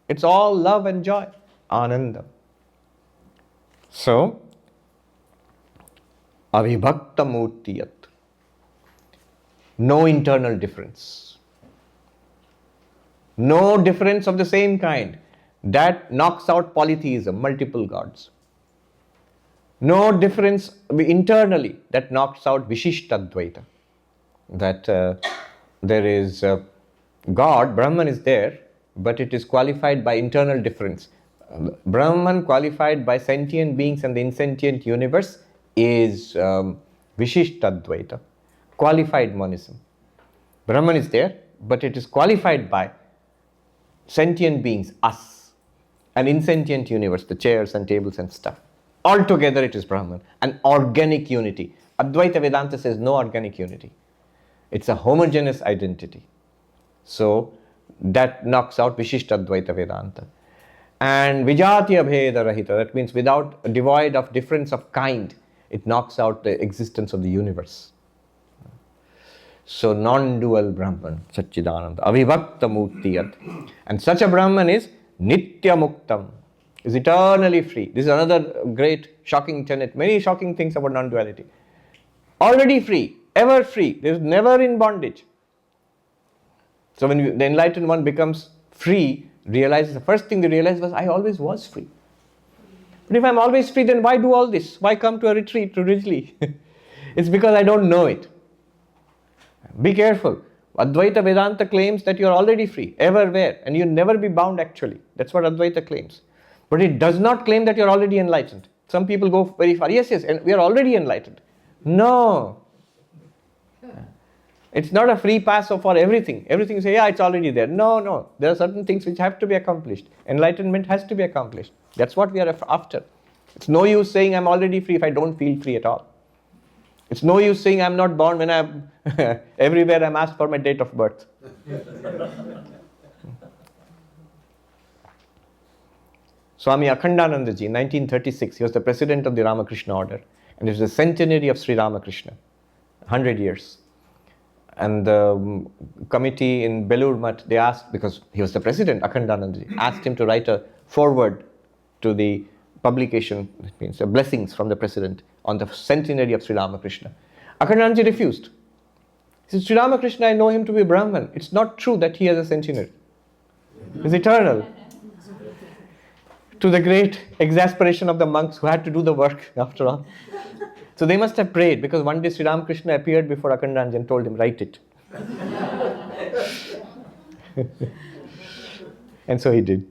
It's all love and joy. Ananda. So, avibhakta murtiyat. No internal difference. No difference of the same kind. That knocks out polytheism, multiple gods. No difference internally. That knocks out Vishishtadvaita. That there is God, Brahman is there, but it is qualified by internal difference. Brahman qualified by sentient beings and the insentient universe is Vishishtadvaita, qualified monism. Brahman is there, but it is qualified by sentient beings, us, an insentient universe, the chairs and tables and stuff. Altogether it is Brahman, an organic unity. Advaita Vedanta says no organic unity. It's a homogeneous identity. So that knocks out Vishishtadvaita Vedanta. And Vijatiya Bheda Rahita, that means without devoid of difference of kind, it knocks out the existence of the universe. So non-dual Brahman, Satchidananda, Avibhakta Murtiyat. And such a Brahman is Nitya Muktam, is eternally free. This is another great shocking tenet. Many shocking things about non-duality. Already free, ever free. There is never in bondage. So when the enlightened one becomes free, realizes, the first thing they realized was, I always was free. But if I'm always free, then why do all this? Why come to a retreat to Ridgely? It's because I don't know it. Be careful. Advaita Vedanta claims that you are already free, everywhere, and you'll never be bound actually. That's what Advaita claims. But it does not claim that you're already enlightened. Some people go very far. Yes, and we are already enlightened. No. It's not a free pass for everything. Everything you say, yeah, it's already there. No. There are certain things which have to be accomplished. Enlightenment has to be accomplished. That's what we are after. It's no use saying I'm already free if I don't feel free at all. It's no use saying I'm not born when I'm everywhere I'm asked for my date of birth. Swami Akhandananda ji, in 1936, he was the president of the Ramakrishna order. And it was the centenary of Sri Ramakrishna, 100 years. And the committee in Belur Mutt, they asked, because he was the president, Akhandananda ji, asked him to write a foreword to the publication, that means blessings from the president on the centenary of Sri Ramakrishna. Akhandananda ji refused. He said, Sri Ramakrishna, I know him to be Brahman. It's not true that he has a centenary. He's eternal. To the great exasperation of the monks who had to do the work after all. So they must have prayed, because one day Sri Ramakrishna appeared before Akhandananda and told him, write it. And so he did.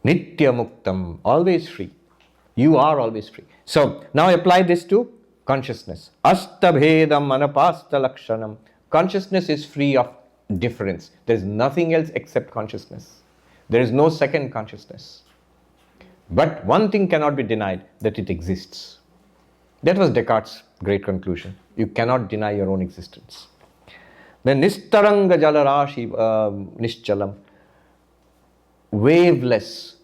Nitya Muktam, always free. You are always free. So now apply this to consciousness. Astabhedam anapasta lakshanam. Consciousness is free of difference. There is nothing else except consciousness. There is no second consciousness. But one thing cannot be denied, that it exists. That was Descartes' great conclusion. You cannot deny your own existence. Then Nistaranga Jalarashi Nishchalam, waveless,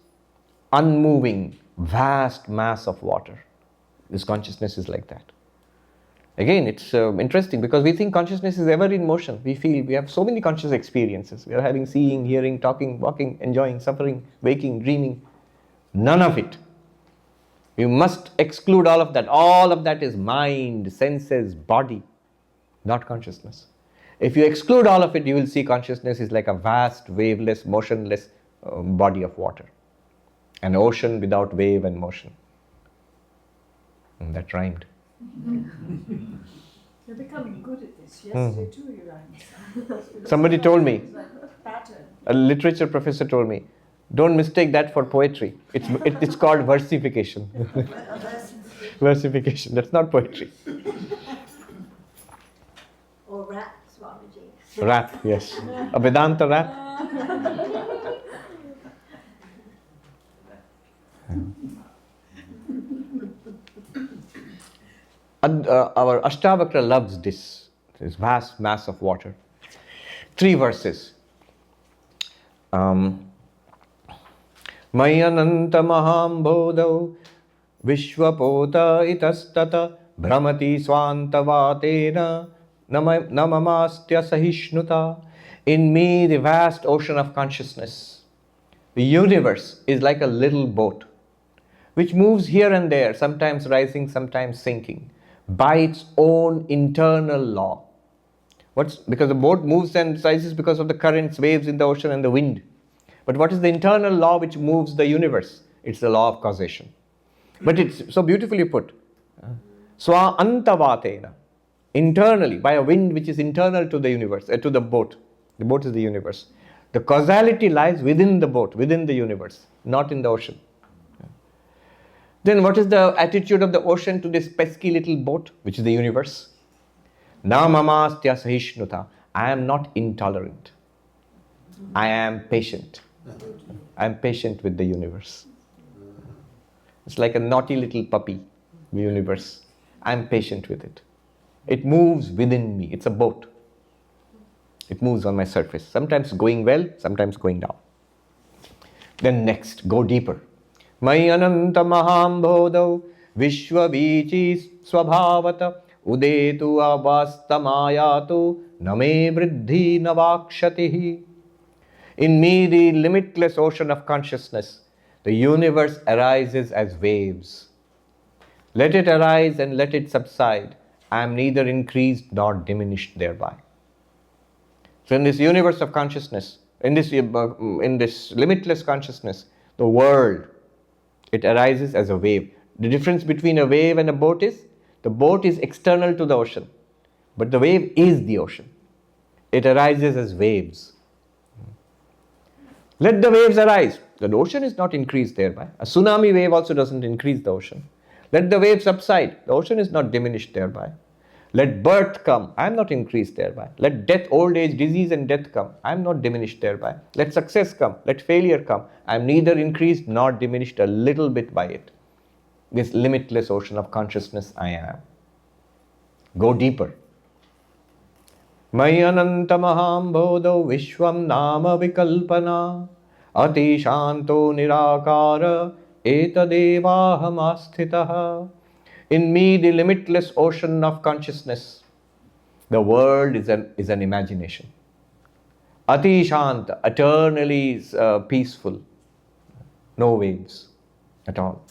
unmoving, vast mass of water. This consciousness is like that. Again, it's interesting because we think consciousness is ever in motion. We feel we have so many conscious experiences. We are having seeing, hearing, talking, walking, enjoying, suffering, waking, dreaming. None of it. You must exclude all of that. All of that is mind, senses, body, not consciousness. If you exclude all of it, you will see consciousness is like a vast, waveless, motionless body of water. An ocean without wave and motion. And that rhymed. You're becoming good at this. Yesterday too you rhymed. Somebody told me, Pattern. a literature professor told me, don't mistake that for poetry. It's called versification. Versification, that's not poetry. Or rap, Swamiji. Rap, yes. A Vedanta rap. Our Ashtavakra loves this vast mass of water. 3 verses. Mayananta maham bodho vishwapota itastata brahmati swantavatena namamastya sahishnuta. In me, the vast ocean of consciousness, the universe is like a little boat which moves here and there, sometimes rising, sometimes sinking, by its own internal law. Because the boat moves and rises because of the currents, waves in the ocean and the wind. But what is the internal law which moves the universe? It's the law of causation. But it's so beautifully put. Swa antavatena. Internally, by a wind which is internal to the universe, to the boat. The boat is the universe. The causality lies within the boat, within the universe, not in the ocean. Then what is the attitude of the ocean to this pesky little boat, which is the universe? Na mamastya sahishnuta. I am not intolerant. I am patient. I am patient with the universe. It's like a naughty little puppy, the universe. I am patient with it. It moves within me. It's a boat. It moves on my surface. Sometimes going well, sometimes going down. Then next, go deeper. Mayananta maham bodho vishwavichi swabhavata udetu avastamayatu name vriddhi navakshatihi. In me, the limitless ocean of consciousness, the universe arises as waves. Let it arise and let it subside. I am neither increased nor diminished thereby. So in this universe of consciousness, in this limitless consciousness, the world, it arises as a wave. The difference between a wave and a boat is, the boat is external to the ocean, but the wave is the ocean. It arises as waves. Let the waves arise. The ocean is not increased thereby. A tsunami wave also doesn't increase the ocean. Let the waves subside. The ocean is not diminished thereby. Let birth come. I am not increased thereby. Let death, old age, disease and death come. I am not diminished thereby. Let success come. Let failure come. I am neither increased nor diminished a little bit by it. This limitless ocean of consciousness I am. Go deeper. Mayananta maham bodho vishwam nama vikalpana ati shanto nirakara etadevaham asthitaha. In me, the limitless ocean of consciousness, the world is an imagination. Ati Shanta, eternally peaceful, no waves at all.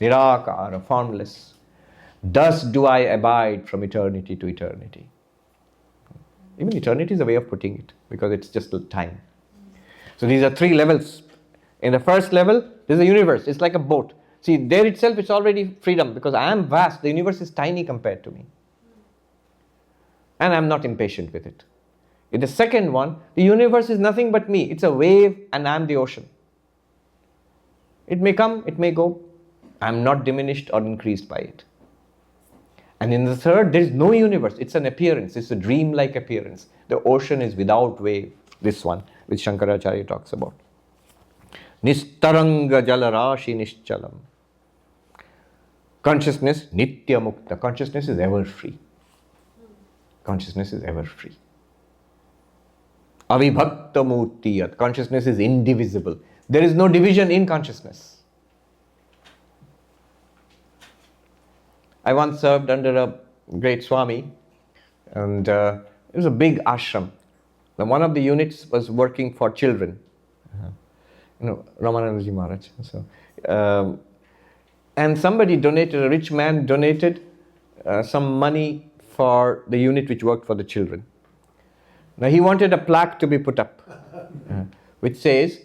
Nirakara, formless. Thus do I abide from eternity to eternity. Even eternity is a way of putting it, because it's just time. So these are 3 levels. In the first level, there's a universe. It's like a boat. See, there itself it's already freedom, because I am vast. The universe is tiny compared to me. And I'm not impatient with it. In the second one, the universe is nothing but me. It's a wave and I'm the ocean. It may come, it may go. I'm not diminished or increased by it. And in the third, there is no universe. It's an appearance. It's a dream-like appearance. The ocean is without wave. This one, which Shankaracharya talks about. Nistaranga jalarashi nischalam. Consciousness, nitya mukta. Consciousness is ever free. Consciousness is ever free. Avibhakta murtiyat. Consciousness is indivisible. There is no division in consciousness. I once served under a great Swami, and it was a big ashram. Now, one of the units was working for children. Ramanandaji Maharaj. So, and somebody donated, a rich man donated some money for the unit which worked for the children. Now he wanted a plaque to be put up, which says,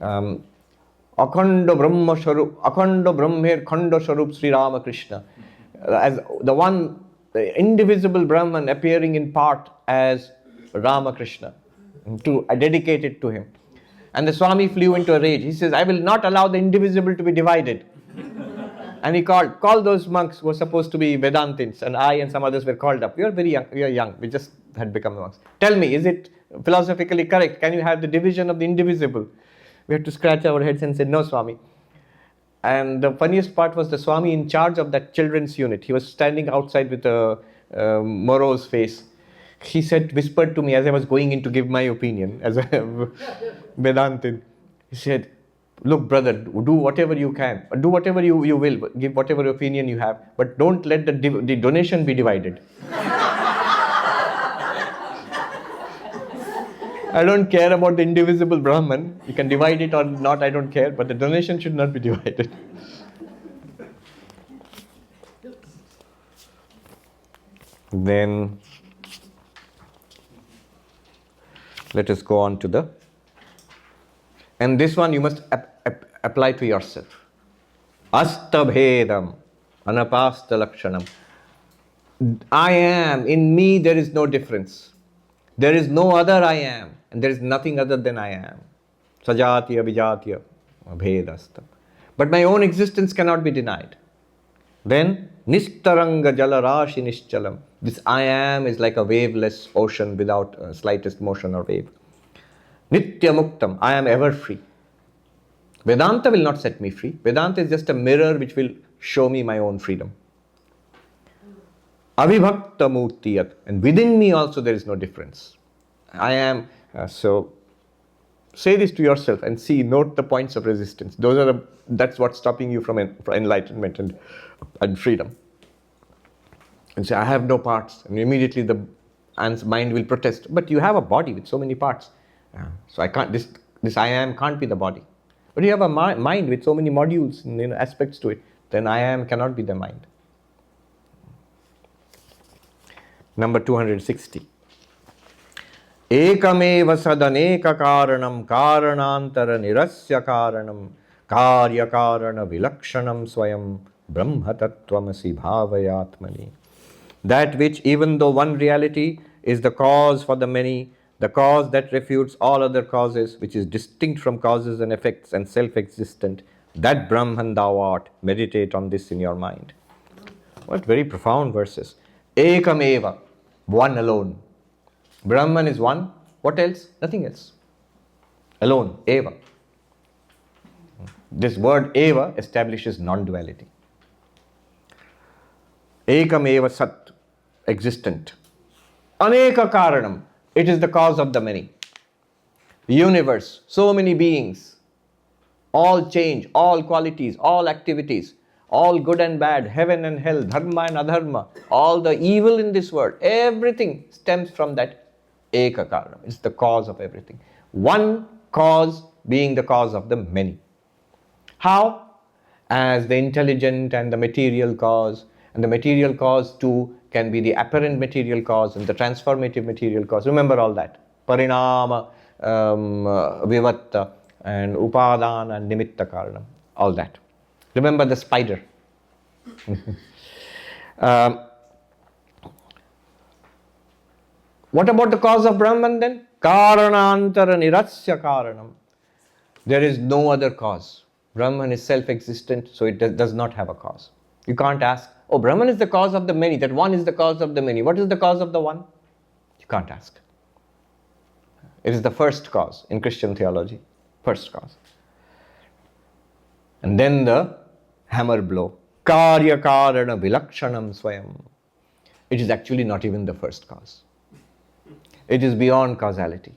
Akhanda Brahmir Khanda Sharup Sri Ramakrishna. As the indivisible Brahman appearing in part as Ramakrishna, dedicated to him. And the Swami flew into a rage. He says, I will not allow the indivisible to be divided. And he called those monks who were supposed to be Vedantins, and I and some others were called up. We are very young. We are young. We just had become monks. Tell me, is it philosophically correct? Can you have the division of the indivisible? We had to scratch our heads and say, no, Swami. And the funniest part was the Swami in charge of that children's unit. He was standing outside with a morose face. He said, whispered to me as I was going in to give my opinion as a Vedantin. He said, look, brother, do whatever you can, do whatever you will, give whatever opinion you have, but don't let the donation be divided. I don't care about the indivisible Brahman. You can divide it or not, I don't care, but the donation should not be divided. Then let us go on to the, and this one you must apply to yourself. Astabhedam anapasta lakshanam. I am, in me there is no difference. There is no other I am, and there is nothing other than I am. Sajatiya vijatiya abhedastam. But my own existence cannot be denied. Then nistaranga jalarashi nischalam. This I am is like a waveless ocean without slightest motion or wave. Nitya muktam. I am ever free. Vedanta will not set me free. Vedanta is just a mirror which will show me my own freedom. Avibhakta murtiyat. And within me also there is no difference. I am, so say this to yourself and see, note the points of resistance. That's what's stopping you from enlightenment and freedom. And say, I have no parts. And immediately the mind will protest. But you have a body with so many parts. So I can't, this I am can't be the body. But you have a mind with so many modules and aspects to it. Then I am cannot be the mind. Number 260. Ekameva sadaneka karanam karanantara nirasya karanam karya karana vilakshanam swayam brahma tattvamasi bhavayatmani. That which, even though one reality is the cause for the many, the cause that refutes all other causes, which is distinct from causes and effects and self-existent, that Brahman thou art. Meditate on this in your mind. What very profound verses. Ekameva, one alone. Brahman is one. What else? Nothing else. Alone. Eva. This word eva establishes non-duality. Ekam eva sat. Existent. Aneka karanam. It is the cause of the many. Universe. So many beings. All change. All qualities. All activities. All good and bad, heaven and hell, dharma and adharma, all the evil in this world, everything stems from that eka karanam. It's the cause of everything. One cause being the cause of the many. How? As the intelligent and the material cause, and the material cause too can be the apparent material cause and the transformative material cause. Remember all that. Parinama, vivatta, and upadana and nimitta karanam. All that. Remember the spider. What about the cause of Brahman then? Karanantara nirasya karanam. There is no other cause. Brahman is self-existent, so it does not have a cause. You can't ask, oh, Brahman is the cause of the many, that one is the cause of the many. What is the cause of the one? You can't ask. It is the first cause in Christian theology. First cause. And then the hammer blow. Karya karana vilakshanam swayam. It is actually not even the first cause. It is beyond causality.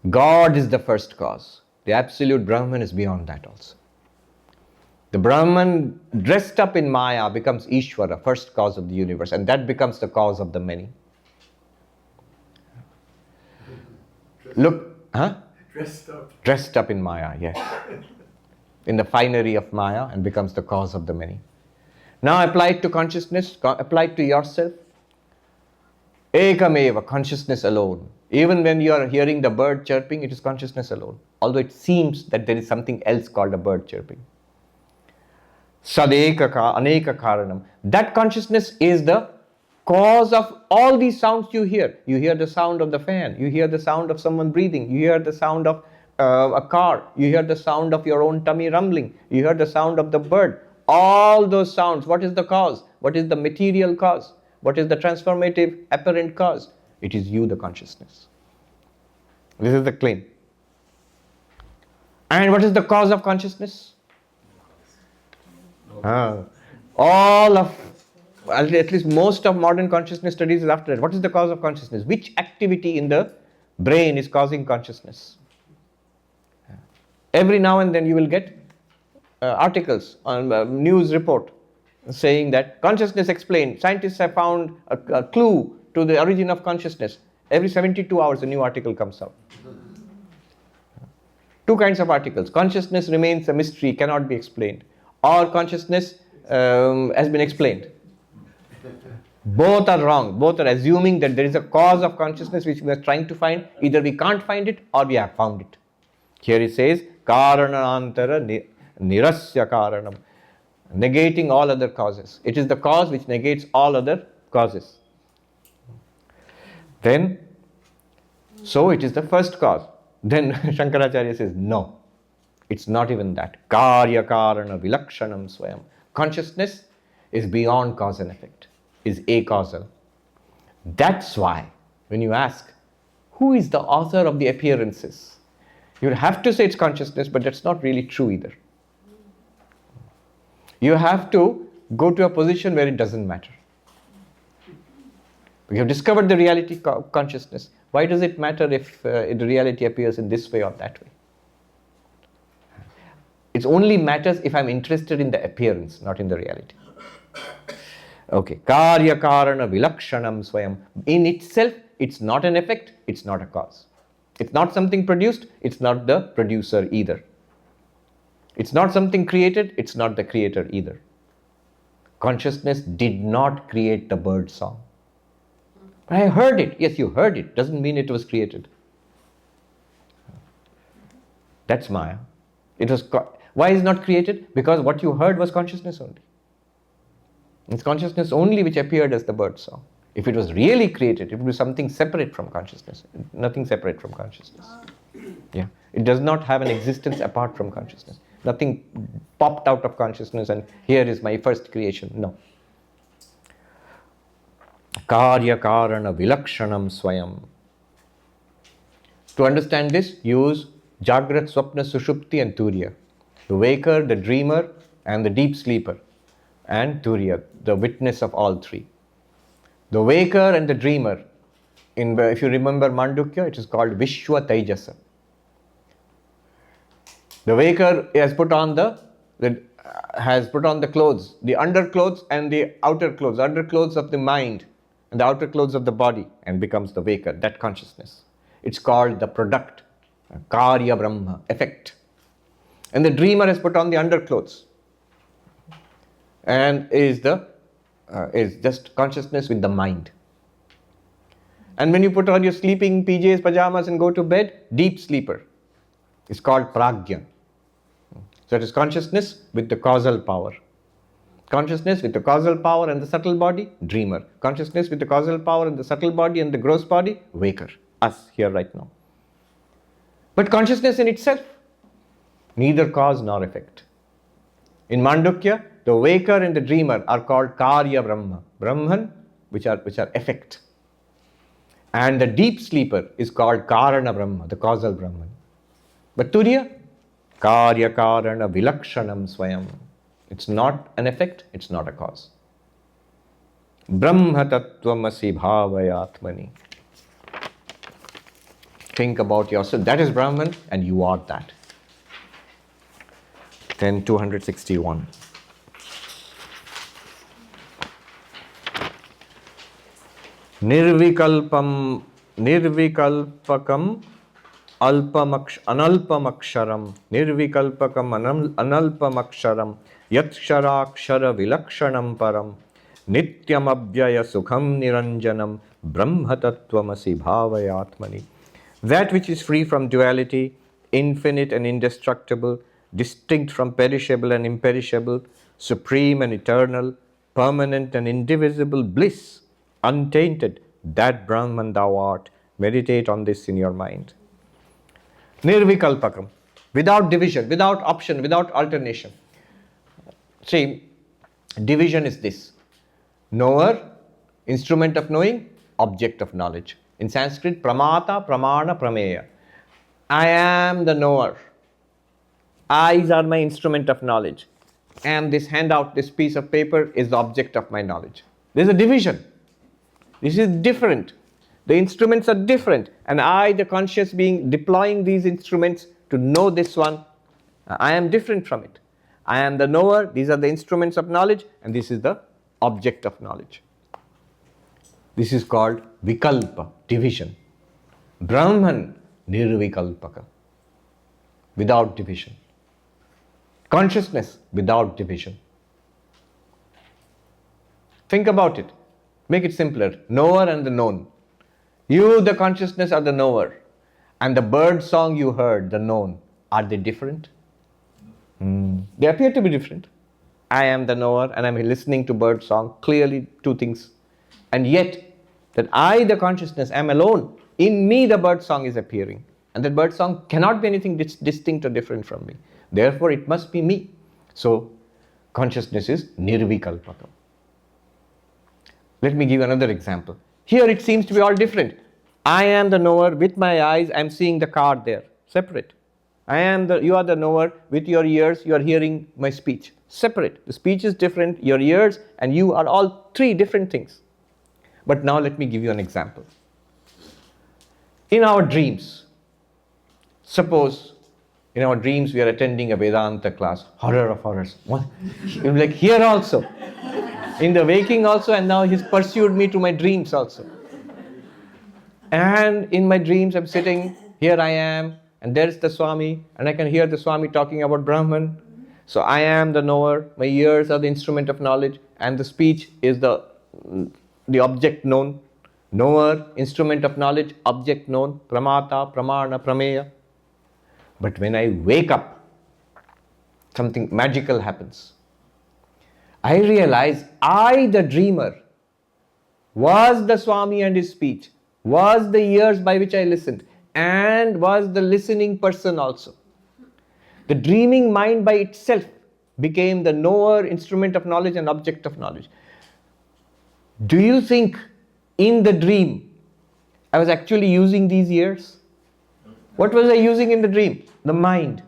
God is the first cause. The absolute Brahman is beyond that also. The Brahman dressed up in Maya becomes Ishvara, first cause of the universe, and that becomes the cause of the many. Look, huh? Dressed up in Maya, yes. In the finery of Maya, and becomes the cause of the many. Now apply it to consciousness, apply it to yourself. Ekameva, consciousness alone. Even when you are hearing the bird chirping, it is consciousness alone. Although it seems that there is something else called a bird chirping. Sadeka aneka karanam. That consciousness is the cause of all these sounds you hear. You hear the sound of the fan. You hear the sound of someone breathing. You hear the sound of a car. You hear the sound of your own tummy rumbling. You hear the sound of the bird. All those sounds, what is the cause? What is the material cause? What is the transformative apparent cause? It is you, the consciousness. This is the claim. And what is the cause of consciousness? All of, at least most of modern consciousness studies is after that. What is the cause of consciousness? Which activity in the brain is causing consciousness? Every now and then you will get articles on news report saying that consciousness explained. Scientists have found a clue to the origin of consciousness. Every 72 hours a new article comes out. Two kinds of articles. Consciousness remains a mystery, cannot be explained. Or consciousness has been explained. Both are wrong. Both are assuming that there is a cause of consciousness which we are trying to find. Either we can't find it or we have found it. Here it says, Karanantara nirasya karanam. Negating all other causes. It is the cause which negates all other causes. Then, so it is the first cause. Then Shankaracharya says, no, it's not even that. Karya karana vilakshanam swayam. Consciousness is beyond cause and effect, is acausal. That's why, when you ask, who is the author of the appearances? You'll have to say it's consciousness, but that's not really true either. You have to go to a position where it doesn't matter. We have discovered the reality consciousness. Why does it matter if the reality appears in this way or that way? It only matters if I'm interested in the appearance, not in the reality. Okay. Karya karana vilakshanam swayam. In itself, it's not an effect, it's not a cause. It's not something produced, it's not the producer either. It's not something created, it's not the creator either. Consciousness did not create the bird song. But I heard it. Yes, you heard it. Doesn't mean it was created. That's Maya. Why is it not created? Because what you heard was consciousness only. It's consciousness only which appeared as the bird song. If it was really created, it would be something separate from consciousness. Nothing separate from consciousness. Yeah. It does not have an existence apart from consciousness. Nothing popped out of consciousness and here is my first creation. No. Karya karana vilakshanam swayam. To understand this, use Jagrat, Swapna, Sushupti and Turiya. The waker, the dreamer and the deep sleeper. And Turiya, the witness of all three. The waker and the dreamer, if you remember Mandukya, it is called Vishwa Tejasa. The waker has put on the clothes, the underclothes and the outer clothes, underclothes of the mind and the outer clothes of the body, and becomes the waker, that consciousness. It's called the product, Karya Brahma, effect. And the dreamer has put on the underclothes and is just consciousness with the mind. And when you put on your sleeping PJs, pajamas and go to bed, deep sleeper. It's called Pragya. So it is consciousness with the causal power. Consciousness with the causal power and the subtle body, dreamer. Consciousness with the causal power and the subtle body and the gross body, waker. Us here right now. But consciousness in itself, neither cause nor effect. In Mandukya, the waker and the dreamer are called Karya Brahma. Brahman, which are effect. And the deep sleeper is called Karana Brahma, the causal Brahman. But Turiya, Karya Karana Vilakshanam Swayam. It's not an effect, it's not a cause. Brahma Tattvamasi Bhavayatmani. Think about yourself. That is Brahman and you are that. Then 261. Nirvikalpakam analpamaksharam. Nirvikalpakam analpamaksharam. Yaksharakshara vilakshanam param. Nityam abhyaya sukham niranjanam. Brahma tattvamasi bhavayatmani. That which is free from duality, infinite and indestructible, distinct from perishable and imperishable, supreme and eternal, permanent and indivisible bliss, untainted, that Brahman thou art. Meditate on this in your mind. Nirvikalpakam, without division, without option, without alternation. See, division is this. Knower, instrument of knowing, object of knowledge. In Sanskrit, pramata, pramana, prameya. I am the knower. Eyes are my instrument of knowledge. And this handout, this piece of paper is the object of my knowledge. There's a division. This is different. The instruments are different. And I, the conscious being, deploying these instruments to know this one, I am different from it. I am the knower, these are the instruments of knowledge, and this is the object of knowledge. This is called Vikalpa, division. Brahman, Nirvikalpaka, without division. Consciousness, without division. Think about it. Make it simpler. Knower and the known. You, the consciousness, are the knower. And the bird song you heard, the known, are they different? They appear to be different. I am the knower and I'm listening to bird song. Clearly two things. And yet, that I, the consciousness, am alone. In me the bird song is appearing. And that bird song cannot be anything distinct or different from me. Therefore, it must be me. So, consciousness is Nirvikalpaka. Let me give another example. Here it seems to be all different. I am the knower, with my eyes I am seeing the car there, separate. You are the knower, with your ears you are hearing my speech, separate. The speech is different, your ears and you are all three different things. But now let me give you an example. In our dreams, suppose in our dreams we are attending a Vedanta class, horror of horrors. You're like, here also. In the waking also, and now he's pursued me to my dreams also. And in my dreams I'm sitting, here I am, and there's the Swami, and I can hear the Swami talking about Brahman. So I am the knower, my ears are the instrument of knowledge, and the speech is the object known. Knower, instrument of knowledge, object known, pramata, pramana, prameya. But when I wake up, something magical happens. I realize I, the dreamer, was the Swami and his speech, was the ears by which I listened, and was the listening person also. The dreaming mind by itself became the knower, instrument of knowledge and object of knowledge. Do you think in the dream I was actually using these ears? What was I using in the dream? The mind.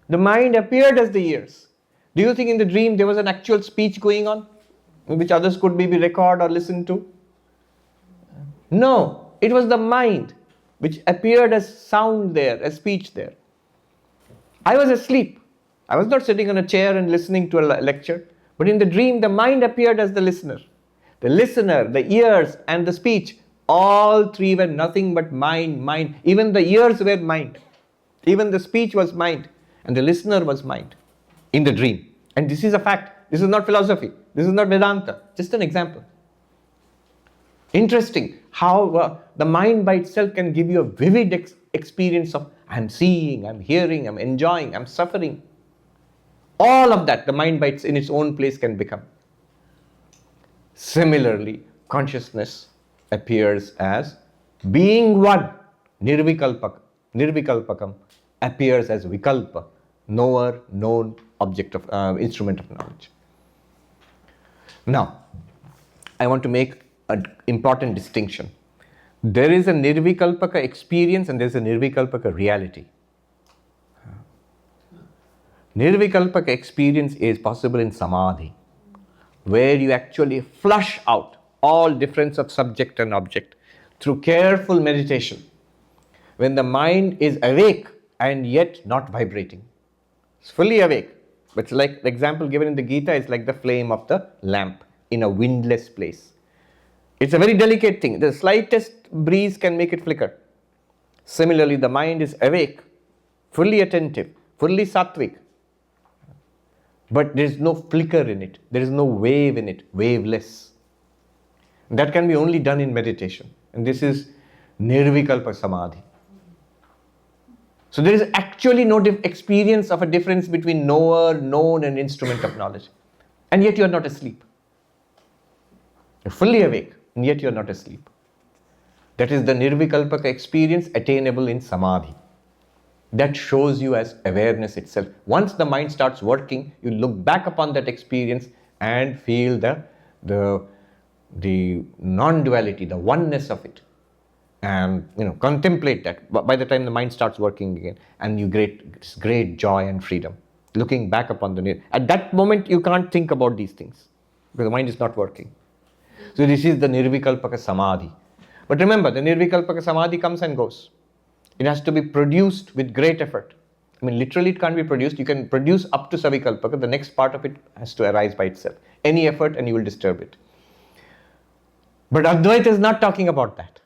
The mind appeared as the ears. Do you think in the dream there was an actual speech going on, which others could maybe record or listen to? No, it was the mind which appeared as sound there, as speech there. I was asleep. I was not sitting on a chair and listening to a lecture, but in the dream the mind appeared as the listener. The listener, the ears and the speech, all three were nothing but mind. Even the ears were mind. Even the speech was mind. And the listener was mind in the dream. And this is a fact. This is not philosophy. This is not Vedanta. Just an example. Interesting how the mind by itself can give you a vivid experience of I'm seeing, I'm hearing, I'm enjoying, I'm suffering. All of that the mind by in its own place can become. Similarly, consciousness appears as being one. Nirvikalpakam appears as vikalpa, knower, known, object of instrument of knowledge. Now, I want to make an important distinction. There is a Nirvikalpaka experience and there is a Nirvikalpaka reality. Nirvikalpaka experience is possible in Samadhi, where you actually flush out all difference of subject and object through careful meditation. When the mind is awake and yet not vibrating. It's fully awake. But it's like the example given in the Gita is like the flame of the lamp in a windless place. It's a very delicate thing. The slightest breeze can make it flicker. Similarly, the mind is awake, fully attentive, fully sattvic. But there is no flicker in it. There is no wave in it, waveless. That can be only done in meditation. And this is Nirvikalpa Samadhi. So there is actually no experience of a difference between knower, known and instrument of knowledge. And yet you are not asleep. You're fully awake and yet you are not asleep. That is the Nirvikalpaka experience attainable in Samadhi. That shows you as awareness itself. Once the mind starts working, you look back upon that experience and feel the non-duality, the oneness of it. and contemplate that. But by the time the mind starts working again, and you get great joy and freedom, looking back upon at that moment you can't think about these things because the mind is not working. So this is the Nirvikalpaka Samadhi. But remember, the Nirvikalpaka Samadhi comes and goes. It has to be produced with great effort. I mean, literally it can't be produced. You can produce up to Savikalpaka. The next part of it has to arise by itself. Any effort and you will disturb it. But Advaita is not talking about that.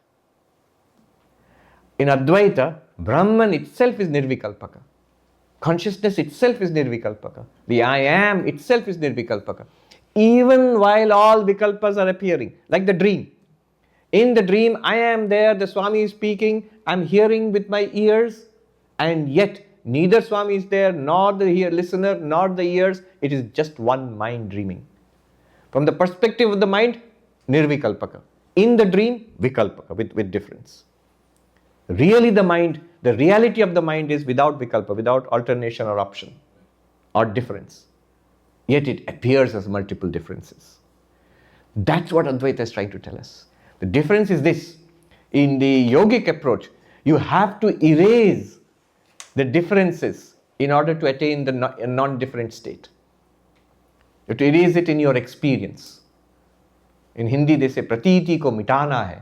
In Advaita, Brahman itself is Nirvikalpaka. Consciousness itself is Nirvikalpaka. The I am itself is Nirvikalpaka. Even while all Vikalpas are appearing, like the dream. In the dream, I am there, the Swami is speaking, I am hearing with my ears, and yet neither Swami is there, nor the listener, nor the ears. It is just one mind dreaming. From the perspective of the mind, Nirvikalpaka. In the dream, Vikalpaka, with difference. Really the mind, the reality of the mind is without Vikalpa, without alternation or option or difference. Yet it appears as multiple differences. That's what Advaita is trying to tell us. The difference is this. In the yogic approach, you have to erase the differences in order to attain the non-different state. You have to erase it in your experience. In Hindi they say, pratiti ko mitana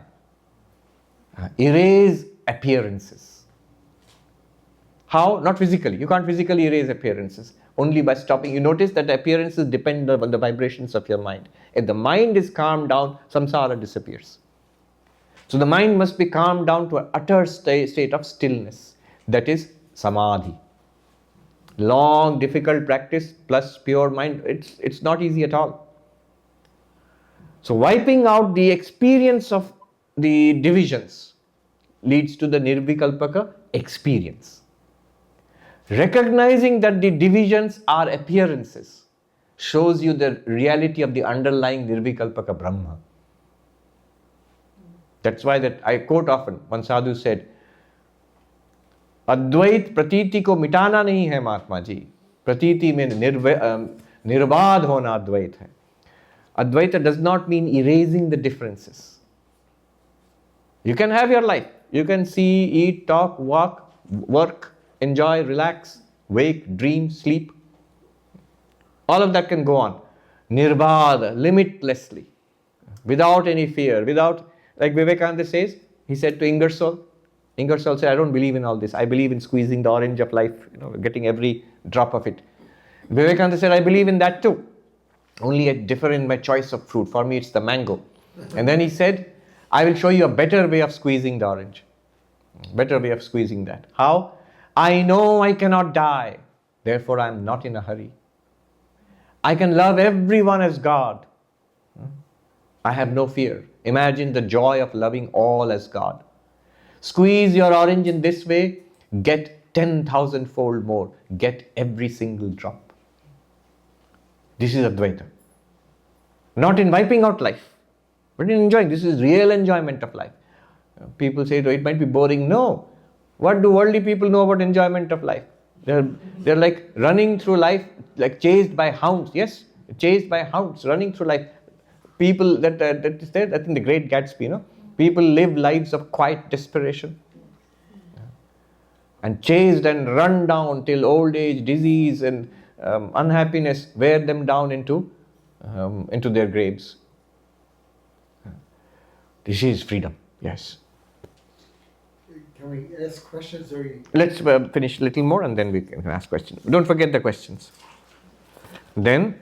hai. Erase appearances. How? Not physically. You can't physically erase appearances. Only by stopping. You notice that the appearances depend on the vibrations of your mind. If the mind is calmed down, samsara disappears. So the mind must be calmed down to an utter state of stillness. That is samadhi. Long, difficult practice plus pure mind, it's not easy at all. So wiping out the experience of the divisions leads to the Nirvikalpaka experience. Recognizing that the divisions are appearances shows you the reality of the underlying Nirvikalpaka Brahma. That's why that I quote often. One sadhu said, Advait pratiti ko mitana nahi hai Mahatma ji. Pratiti means nirvad hona Advait hai. Advaita does not mean erasing the differences. You can have your life. You can see, eat, talk, walk, work, enjoy, relax, wake, dream, sleep. All of that can go on. Nirvada, limitlessly. Without any fear, without, like Vivekananda says, he said to Ingersoll said, I don't believe in all this. I believe in squeezing the orange of life, getting every drop of it. Vivekananda said, I believe in that too. Only I differ in my choice of fruit. For me, it's the mango. And then he said, I will show you a better way of squeezing the orange. Better way of squeezing that. How? I know I cannot die. Therefore, I am not in a hurry. I can love everyone as God. I have no fear. Imagine the joy of loving all as God. Squeeze your orange in this way, get 10,000-fold more. Get every single drop. This is Advaita. Not in wiping out life, but in enjoying. This is real enjoyment of life. People say, it might be boring. No. What do worldly people know about enjoyment of life? They're like running through life, like chased by hounds. Yes, chased by hounds, running through life. People that is there, I think the Great Gatsby, people live lives of quiet desperation. And chased and run down till old age, disease and unhappiness wear them down into their graves. This is freedom, yes. Can we ask questions or you... Let's finish a little more and then we can ask questions. Don't forget the questions. Then,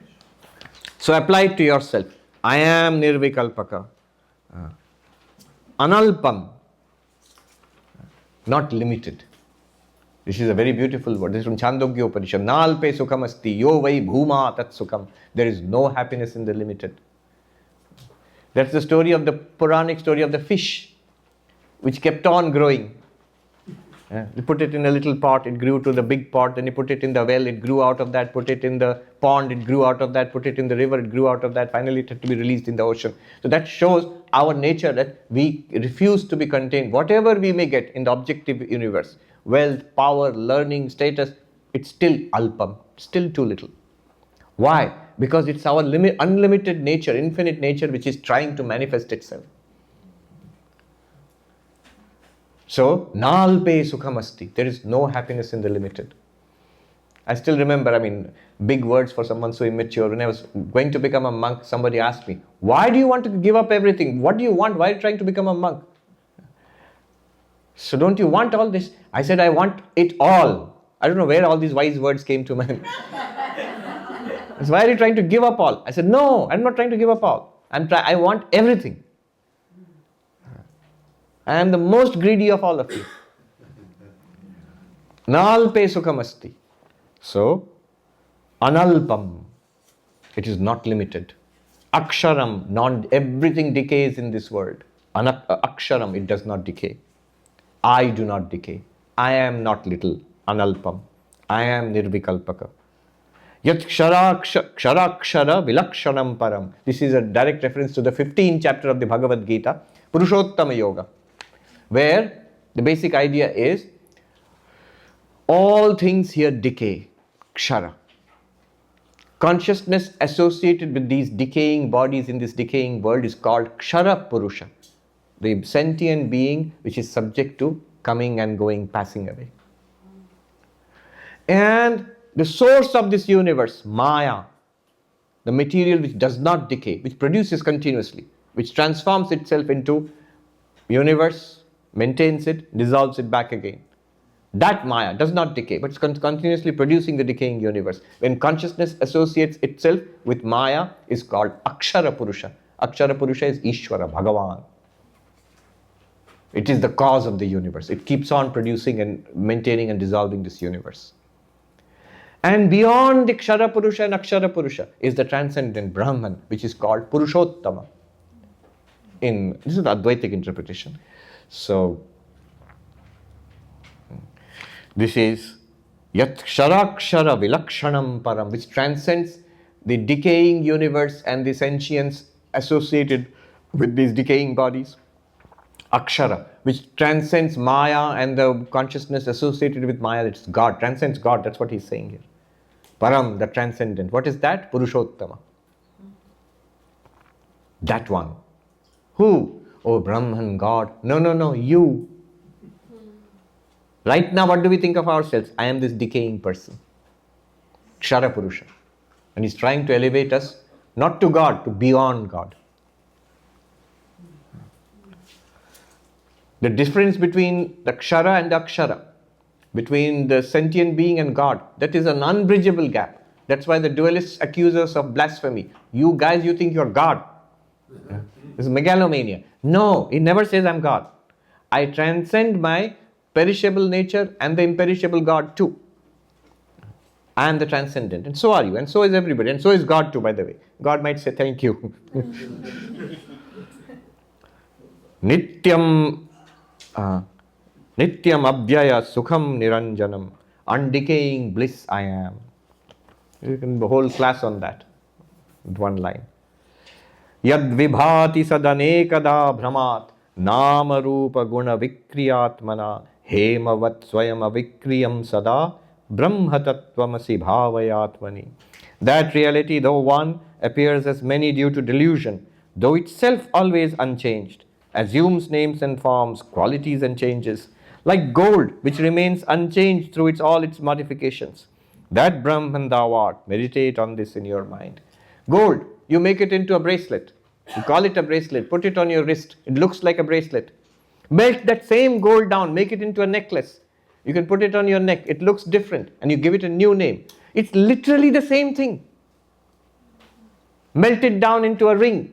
so apply it to yourself. I am Nirvikalpaka. Analpam. Not limited. This is a very beautiful word. This is from Chandogya Upanishad. Nalpe sukham asti yo vai bhuma tat sukham. There is no happiness in the limited. That's the story of the Puranic story of the fish, which kept on growing. You put it in a little pot, it grew to the big pot, then you put it in the well, it grew out of that, put it in the pond, it grew out of that, put it in the river, it grew out of that, finally it had to be released in the ocean. So that shows our nature, that we refuse to be contained. Whatever we may get in the objective universe, wealth, power, learning, status, it's still alpam, still too little. Why? Because it's our unlimited nature, infinite nature, which is trying to manifest itself. So, nalpe sukhamasti. There is no happiness in the limited. I still remember, big words for someone so immature. When I was going to become a monk, somebody asked me, why do you want to give up everything? What do you want? Why are you trying to become a monk? So don't you want all this? I said, I want it all. I don't know where all these wise words came to mind. So why are you trying to give up all? I said, no, I'm not trying to give up all. I want everything. I am the most greedy of all of you. Nalpe sukhamasti. So, analpam, it is not limited. Aksharam, everything decays in this world. Aksharam, it does not decay. I do not decay. I am not little. Analpam. I am Nirvikalpaka. Yat ksharakshara vilakshanam param. This is a direct reference to the 15th chapter of the Bhagavad Gita, Purushottama Yoga, where the basic idea is all things here decay. Kshara. Consciousness associated with these decaying bodies in this decaying world is called Kshara Purusha, the sentient being which is subject to coming and going, passing away. And the source of this universe, Maya, the material which does not decay, which produces continuously, which transforms itself into universe, maintains it, dissolves it back again. That Maya does not decay, but it's continuously producing the decaying universe. When consciousness associates itself with Maya, is called Akshara Purusha. Akshara Purusha is Ishvara, Bhagavan. It is the cause of the universe. It keeps on producing and maintaining and dissolving this universe. And beyond the Kshara Purusha and Akshara Purusha is the transcendent Brahman, which is called Purushottama. This is the Advaitic interpretation. So, this is Yat Ksharakshara Vilakshanam Param, which transcends the decaying universe and the sentience associated with these decaying bodies. Akshara, which transcends Maya and the consciousness associated with Maya, it's God, transcends God, that's what he's saying here. Param, the transcendent. What is that? Purushottama. That one. Who? Oh, Brahman, God. No, you. Right now, what do we think of ourselves? I am this decaying person. Kshara Purusha. And he's trying to elevate us, not to God, to beyond God. The difference between the Kshara and the Akshara, between the sentient being and God, that is an unbridgeable gap. That's why the dualists accuse us of blasphemy. You guys, you think you're God. This is megalomania. No, he never says I'm God. I transcend my perishable nature and the imperishable God too. I am the transcendent, and so are you, and so is everybody, and so is God too, by the way. God might say thank you. Nityam abhyaya sukham niranjanam. Undecaying bliss I am. You can the whole class on that. With one line. Yad vibhati sadanekada bhramat nama rupa guna vikriyatmana hemavat swayam avikriyam sada brahma tattvamasi bhavayatmani. That reality, though one, appears as many due to delusion, though itself always unchanged, assumes names and forms, qualities and changes, like gold which remains unchanged through all its modifications. That Brahman thou art. Meditate on this in your mind. Gold, you make it into a bracelet. You call it a bracelet, put it on your wrist. It looks like a bracelet. Melt that same gold down, make it into a necklace. You can put it on your neck. It looks different and you give it a new name. It's literally the same thing. Melt it down into a ring,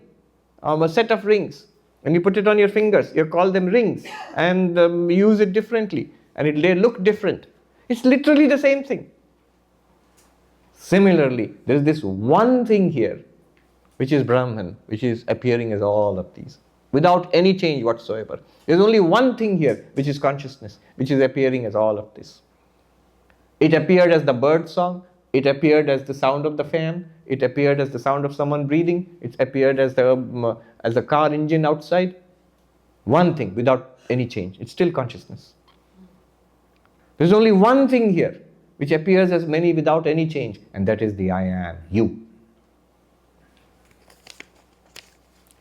a set of rings, and you put it on your fingers. You call them rings and use it differently, and they look different. It's literally the same thing. Similarly, there is this one thing here, which is Brahman, which is appearing as all of these, without any change whatsoever. There is only one thing here, which is consciousness, which is appearing as all of this. It appeared as the bird song, it appeared as the sound of the fan, it appeared as the sound of someone breathing, it appeared as the car engine outside. One thing without any change. It's still consciousness. There's only one thing here, which appears as many without any change, and that is the I am, you.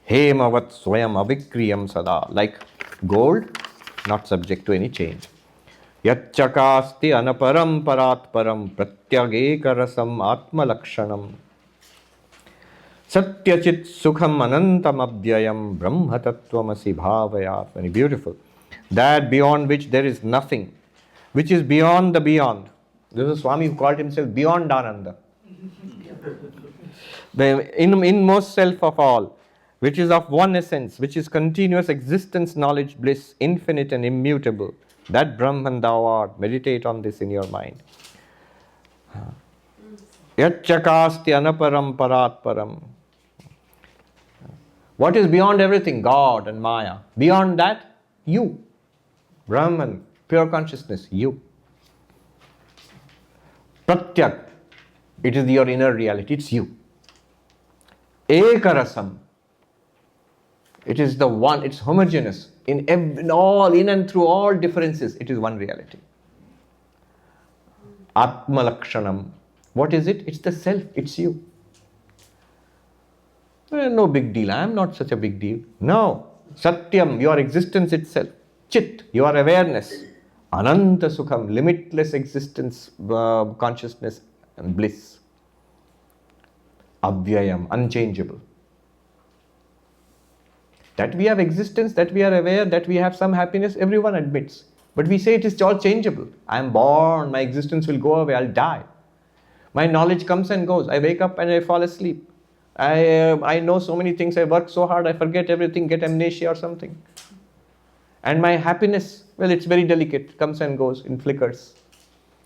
Hemavat swayam avikriyam sada. Like gold, not subject to any change. Yachakasti anaparam paratparam pratyageka atma lakshanam satyachit sukham anantam abhyayam brahma tattvamasi bhavayat. Very beautiful. That beyond which there is nothing, which is beyond the beyond. There was a Swami who called himself beyond Ananda. The inmost self of all, which is of one essence, which is continuous existence, knowledge, bliss, infinite and immutable. That Brahman thou art. Meditate on this in your mind. Yachakasti anaparam paratparam. What is beyond everything? God and Maya. Beyond that, you. Brahman, pure consciousness, you. Pratyak, it is your inner reality, it's you. Ekarasam, it is the one, it's homogeneous. In and through all differences, it is one reality. Atma Lakshanam, what is it? It's the self, it's you. No big deal, I am not such a big deal. No, Satyam, your existence itself. Chit, your awareness. Ananta Sukham, limitless existence, consciousness and bliss. Avyayam, unchangeable. That we have existence, that we are aware, that we have some happiness, everyone admits. But we say it is all changeable. I am born, my existence will go away, I'll die. My knowledge comes and goes. I wake up and I fall asleep. I know so many things, I work so hard, I forget everything, get amnesia or something. And my happiness, well, it's very delicate, comes and goes in flickers.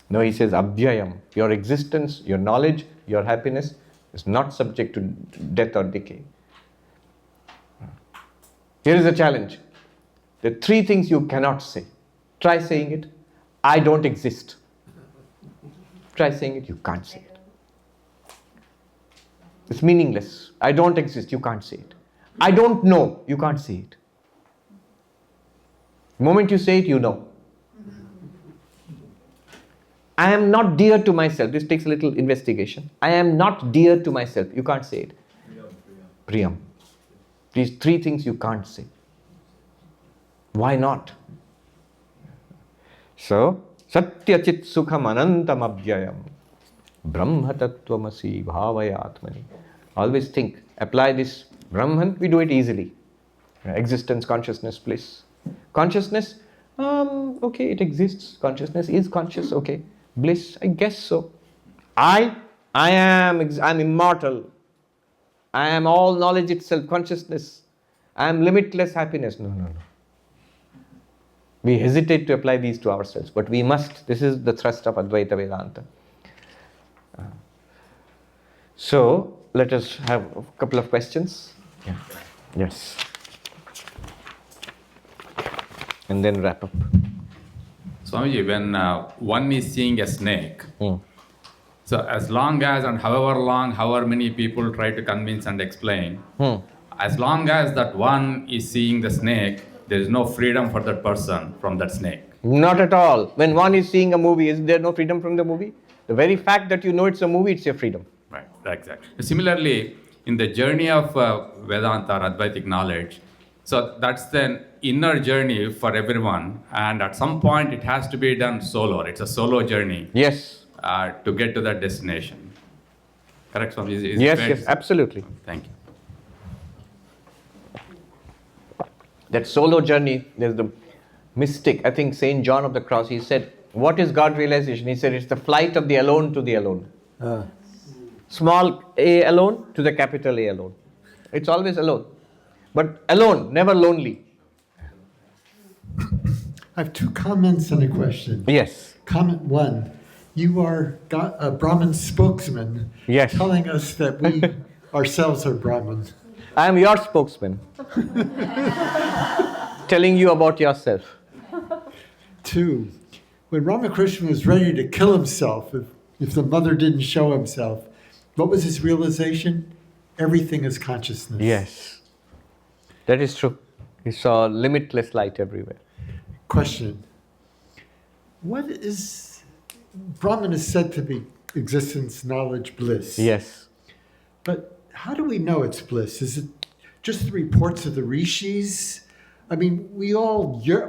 No, he says, Abhyayam, your existence, your knowledge, your happiness is not subject to death or decay. Here is a challenge. There are 3 things you cannot say. Try saying it. I don't exist. Try saying it, you can't say it. It's meaningless. I don't exist, you can't say it. I don't know, you can't say it. The moment you say it, you know. I am not dear to myself. This takes a little investigation. I am not dear to myself. You can't say it. Priyam. These 3 things you can't say. Why not? So, Satyachit Sukham Anantam Abhyayam Brahma Tattvamasi Bhavayatmani. Always think, apply this Brahman, we do it easily. Existence, consciousness, bliss. Consciousness, okay, it exists. Consciousness is conscious, okay. Bliss, I guess so. I'm immortal. I am all knowledge itself, consciousness. I am limitless happiness. No. We hesitate to apply these to ourselves, but we must. This is the thrust of Advaita Vedanta. So, let us have a couple of questions. Yeah. Yes. And then wrap up. Swamiji, when one is seeing a snake, so as long as and however many people try to convince and explain, as long as that one is seeing the snake, there is no freedom for that person from that snake. Not at all. When one is seeing a movie, is there no freedom from the movie? The very fact that you know it's a movie, it's your freedom. Right, exactly. Similarly, in the journey of Vedanta or Advaitic knowledge, so that's the inner journey for everyone, and at some point it has to be done solo. It's a solo journey. Yes. To get to that destination. Correct, Swami? Yes, absolutely. Thank you. That solo journey, there's the mystic, I think Saint John of the Cross, he said, what is God realization? He said, it's the flight of the alone to the alone. Small a alone to the capital A alone. It's always alone. But alone, never lonely. I have 2 comments and a question. Yes. Comment 1, you are a Brahmin spokesman, Yes. telling us that we ourselves are Brahmin. I am your spokesman. Telling you about yourself. 2, when Ramakrishna was ready to kill himself, if the mother didn't show himself, what was his realization? Everything is consciousness. Yes. That is true. He saw limitless light everywhere. Question. What is, Brahman is said to be existence, knowledge, bliss. Yes. But how do we know it's bliss? Is it just the reports of the rishis? I mean,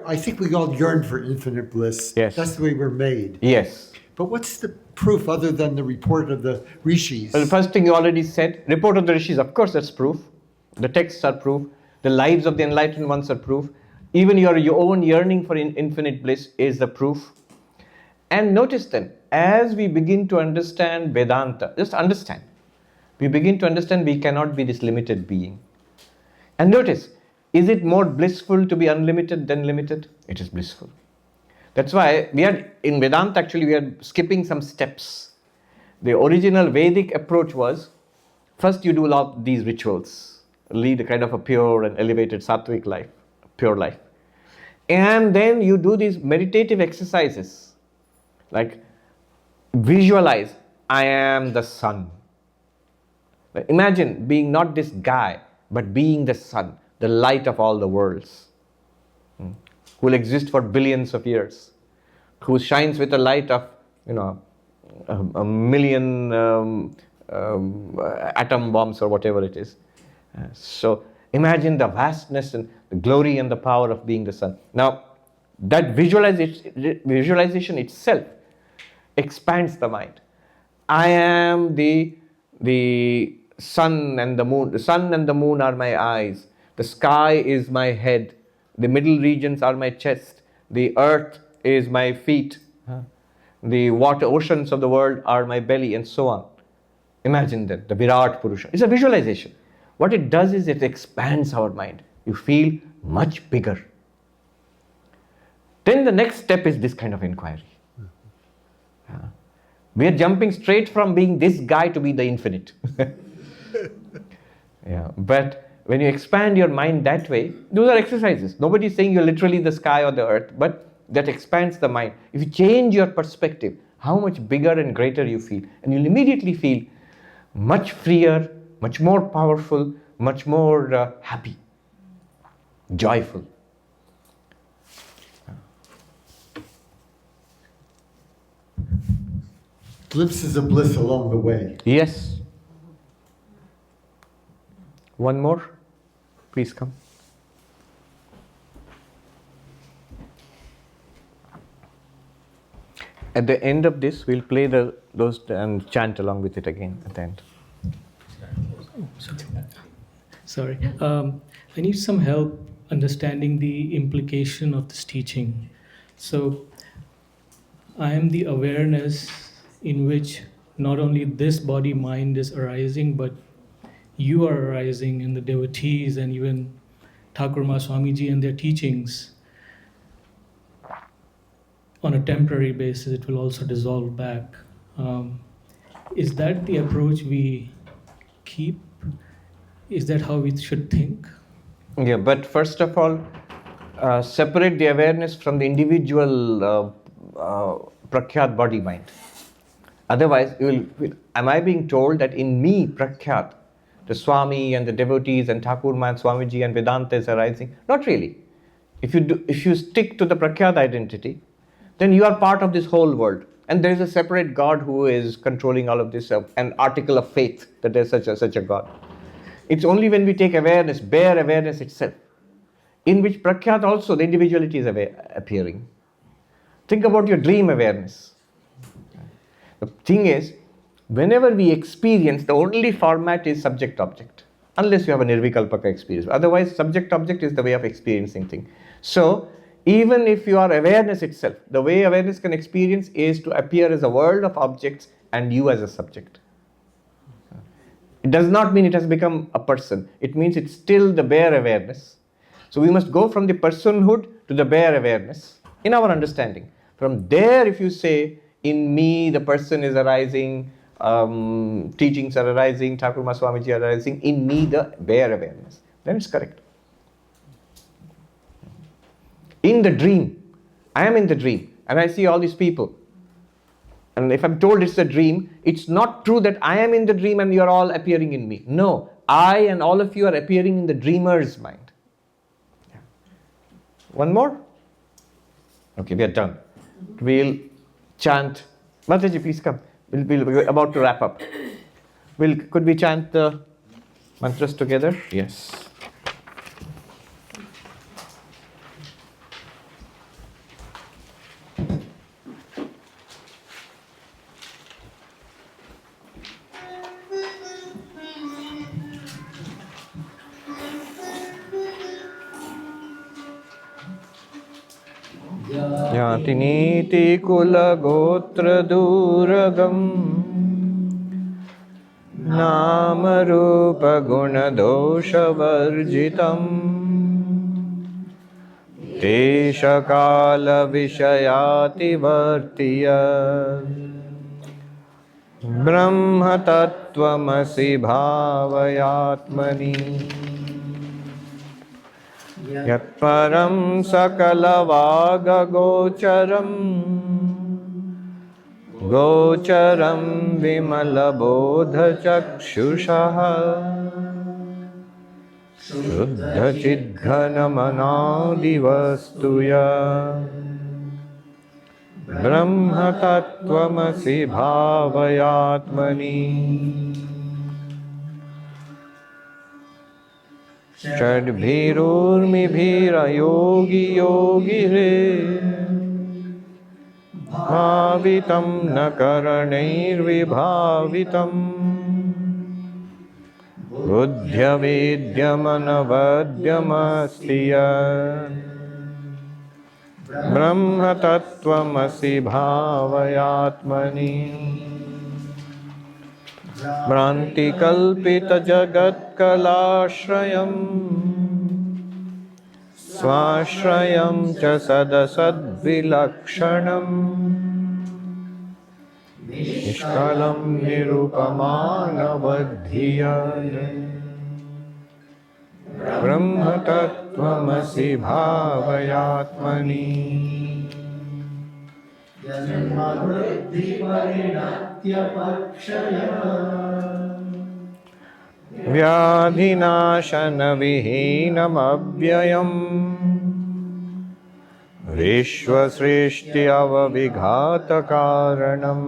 I think we all yearn for infinite bliss. Yes. That's the way we're made. Yes. But what's the proof other than the report of the rishis? Well, the first thing you already said, report of the rishis, of course that's proof. The texts are proof. The lives of the enlightened ones are proof. Even your own yearning for infinite bliss is the proof. And notice then, as we begin to understand Vedanta, just understand, we begin to understand we cannot be this limited being. And notice, is it more blissful to be unlimited than limited? It is blissful. That's why in Vedanta actually we are skipping some steps. The original Vedic approach was, first you do a lot of these rituals, lead a kind of a pure and elevated sattvic life, pure life. And then you do these meditative exercises, like visualize, I am the sun. Imagine being not this guy, but being the sun, the light of all the worlds, who will exist for billions of years, who shines with a light of, a million atom bombs or whatever it is. So imagine the vastness and the glory and the power of being the sun. Now, that visualization itself expands the mind. I am the sun and the moon. The sun and the moon are my eyes. The sky is my head. The middle regions are my chest. The earth is my feet. The oceans of the world are my belly, and so on. Imagine that, the Virat Purusha. It's a visualization. What it does is it expands our mind. You feel much bigger. Then the next step is this kind of inquiry. We are jumping straight from being this guy to be the infinite. But when you expand your mind that way, those are exercises. Nobody is saying you're literally the sky or the earth, but that expands the mind. If you change your perspective, how much bigger and greater you feel, and you'll immediately feel much freer, much more powerful, much more happy, joyful. Glimpses of bliss along the way. Yes. One more? Please come. At the end of this, we'll play those and chant along with it again at the end. Sorry. I need some help understanding the implication of this teaching. So, I am the awareness in which not only this body-mind is arising, but you are arising, and the devotees and even Thakur Ma Swamiji and their teachings. On a temporary basis, it will also dissolve back. Is that the approach we keep? Is that how we should think? Yeah, but first of all, separate the awareness from the individual Prakhyat body-mind. Otherwise, am I being told that in me, Prakhyat, the Swami and the devotees and Thakur Ma and Swamiji and Vedanta is arising? Not really. If you stick to the Prakhyat identity, then you are part of this whole world. And there is a separate God who is controlling all of this, an article of faith that there is such a God. It's only when we take awareness, bare awareness itself, in which Prakhyat also, the individuality is appearing. Think about your dream awareness. The thing is, whenever we experience, the only format is subject-object, unless you have a Nirvikalpa experience. Otherwise, subject-object is the way of experiencing things. So, even if you are awareness itself, the way awareness can experience is to appear as a world of objects and you as a subject. It does not mean it has become a person. It means it's still the bare awareness. So we must go from the personhood to the bare awareness in our understanding. From there, if you say, in me the person is arising, teachings are arising, Thakur Ma Swamiji are arising, in me the bare awareness, then it's correct. In the dream, I am in the dream and I see all these people. And if I'm told it's a dream, it's not true that I am in the dream and you're all appearing in me. No, I and all of you are appearing in the dreamer's mind. Yeah. One more? Okay, we are done. We'll chant. Mataji, please come. We're about to wrap up. Could we chant the mantras together? Yes. Tiniti kula gotra duragam Nama rupa guna dosha varjitam Desha kala vishayati vartiya Brahma tattvamasi bhavayatmani Yat param sakalavaga gocharam vimalabodha chakshushaha Shuddha chidghanamanadivastuya Brahma tattvamasi bhavayatmani Chadbhirurmibhira yogi yogi Bhavitam nakaranair vibhavitam Buddhya vidyamanavadyamasya Brahma tattvamasi bhavayatmani Vranti kalpita jagat kalashrayam Swashrayam cha sadasad vilakshanam Nishkalam nirupamanavadhiyana Brahma tattvamasi bhavayatmani Janmavriddhi parinatya pakshaya Vyadhinashana vihinam avyayam Vishwasrishti avavigata karanam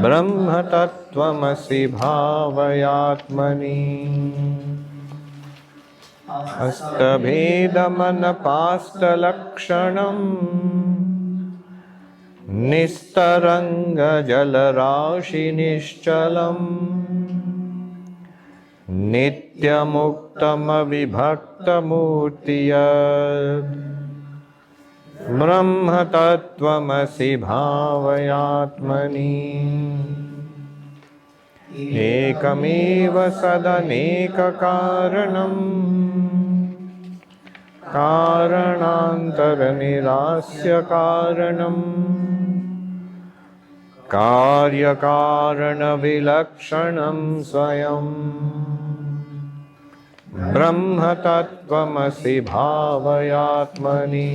Brahma tattvamasi bhavayatmani Astabhedamanapastalakshanam Nistaranga jalarashi nishchalam Nityamuktam avibhaktamurtiyat Brahma tattvamasi bhavayatmani Ekamiva sadaneka karanam Karanantara nirasya karanam Karya karana vilakshanam swayam Brahma tattvamasi bhavayatmani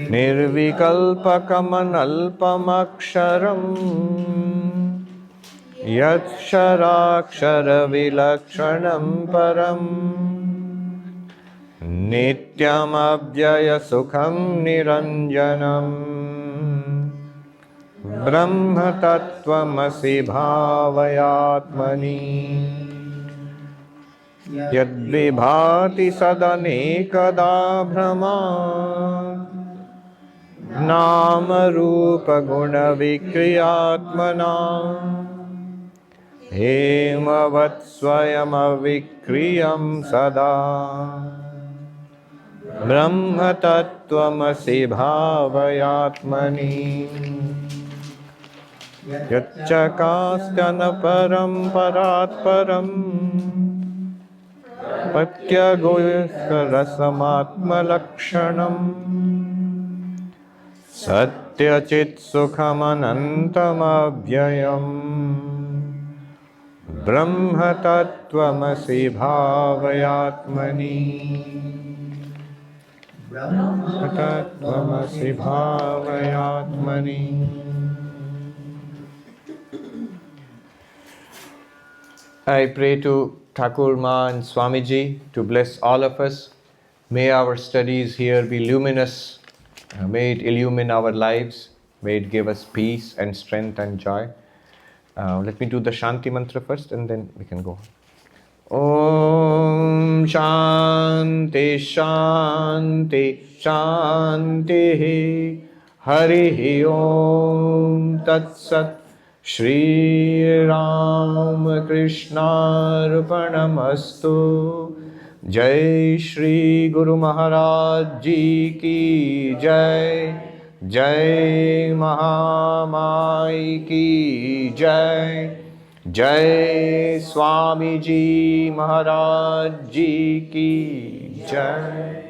Nirvikalpa kamanalpamaksharam Yaksharakshara vilakshanam param Nityam abhyaya sukham niranjanam Brahma tattvamasi bhavayatmani Yadvibhati sadanekada brahma Nama rupa guna vikriyatmana Hemavat swayam avikriyam sada Brahma tattvamasi bhavayatmani Yachakastana paramparat param Patyagoyasya rasamatma lakshanam Satyachit sukham anantam avyayam Brahma tattvamasi bhavayatmani Brahma tattvamasi bhavayatmani I pray to Thakur Ma and Swamiji to bless all of us. May our studies here be luminous. May it illumine our lives. May it give us peace and strength and joy. Let me do the Shanti mantra first and then we can go. Om Shanti Shanti Shanti Hari Om Tat Sat Shri Ram Krishna Arpanamastu जय श्री गुरु महाराज जी की जय, जय महामाई की जय, जय स्वामी जी महाराज जी की जय।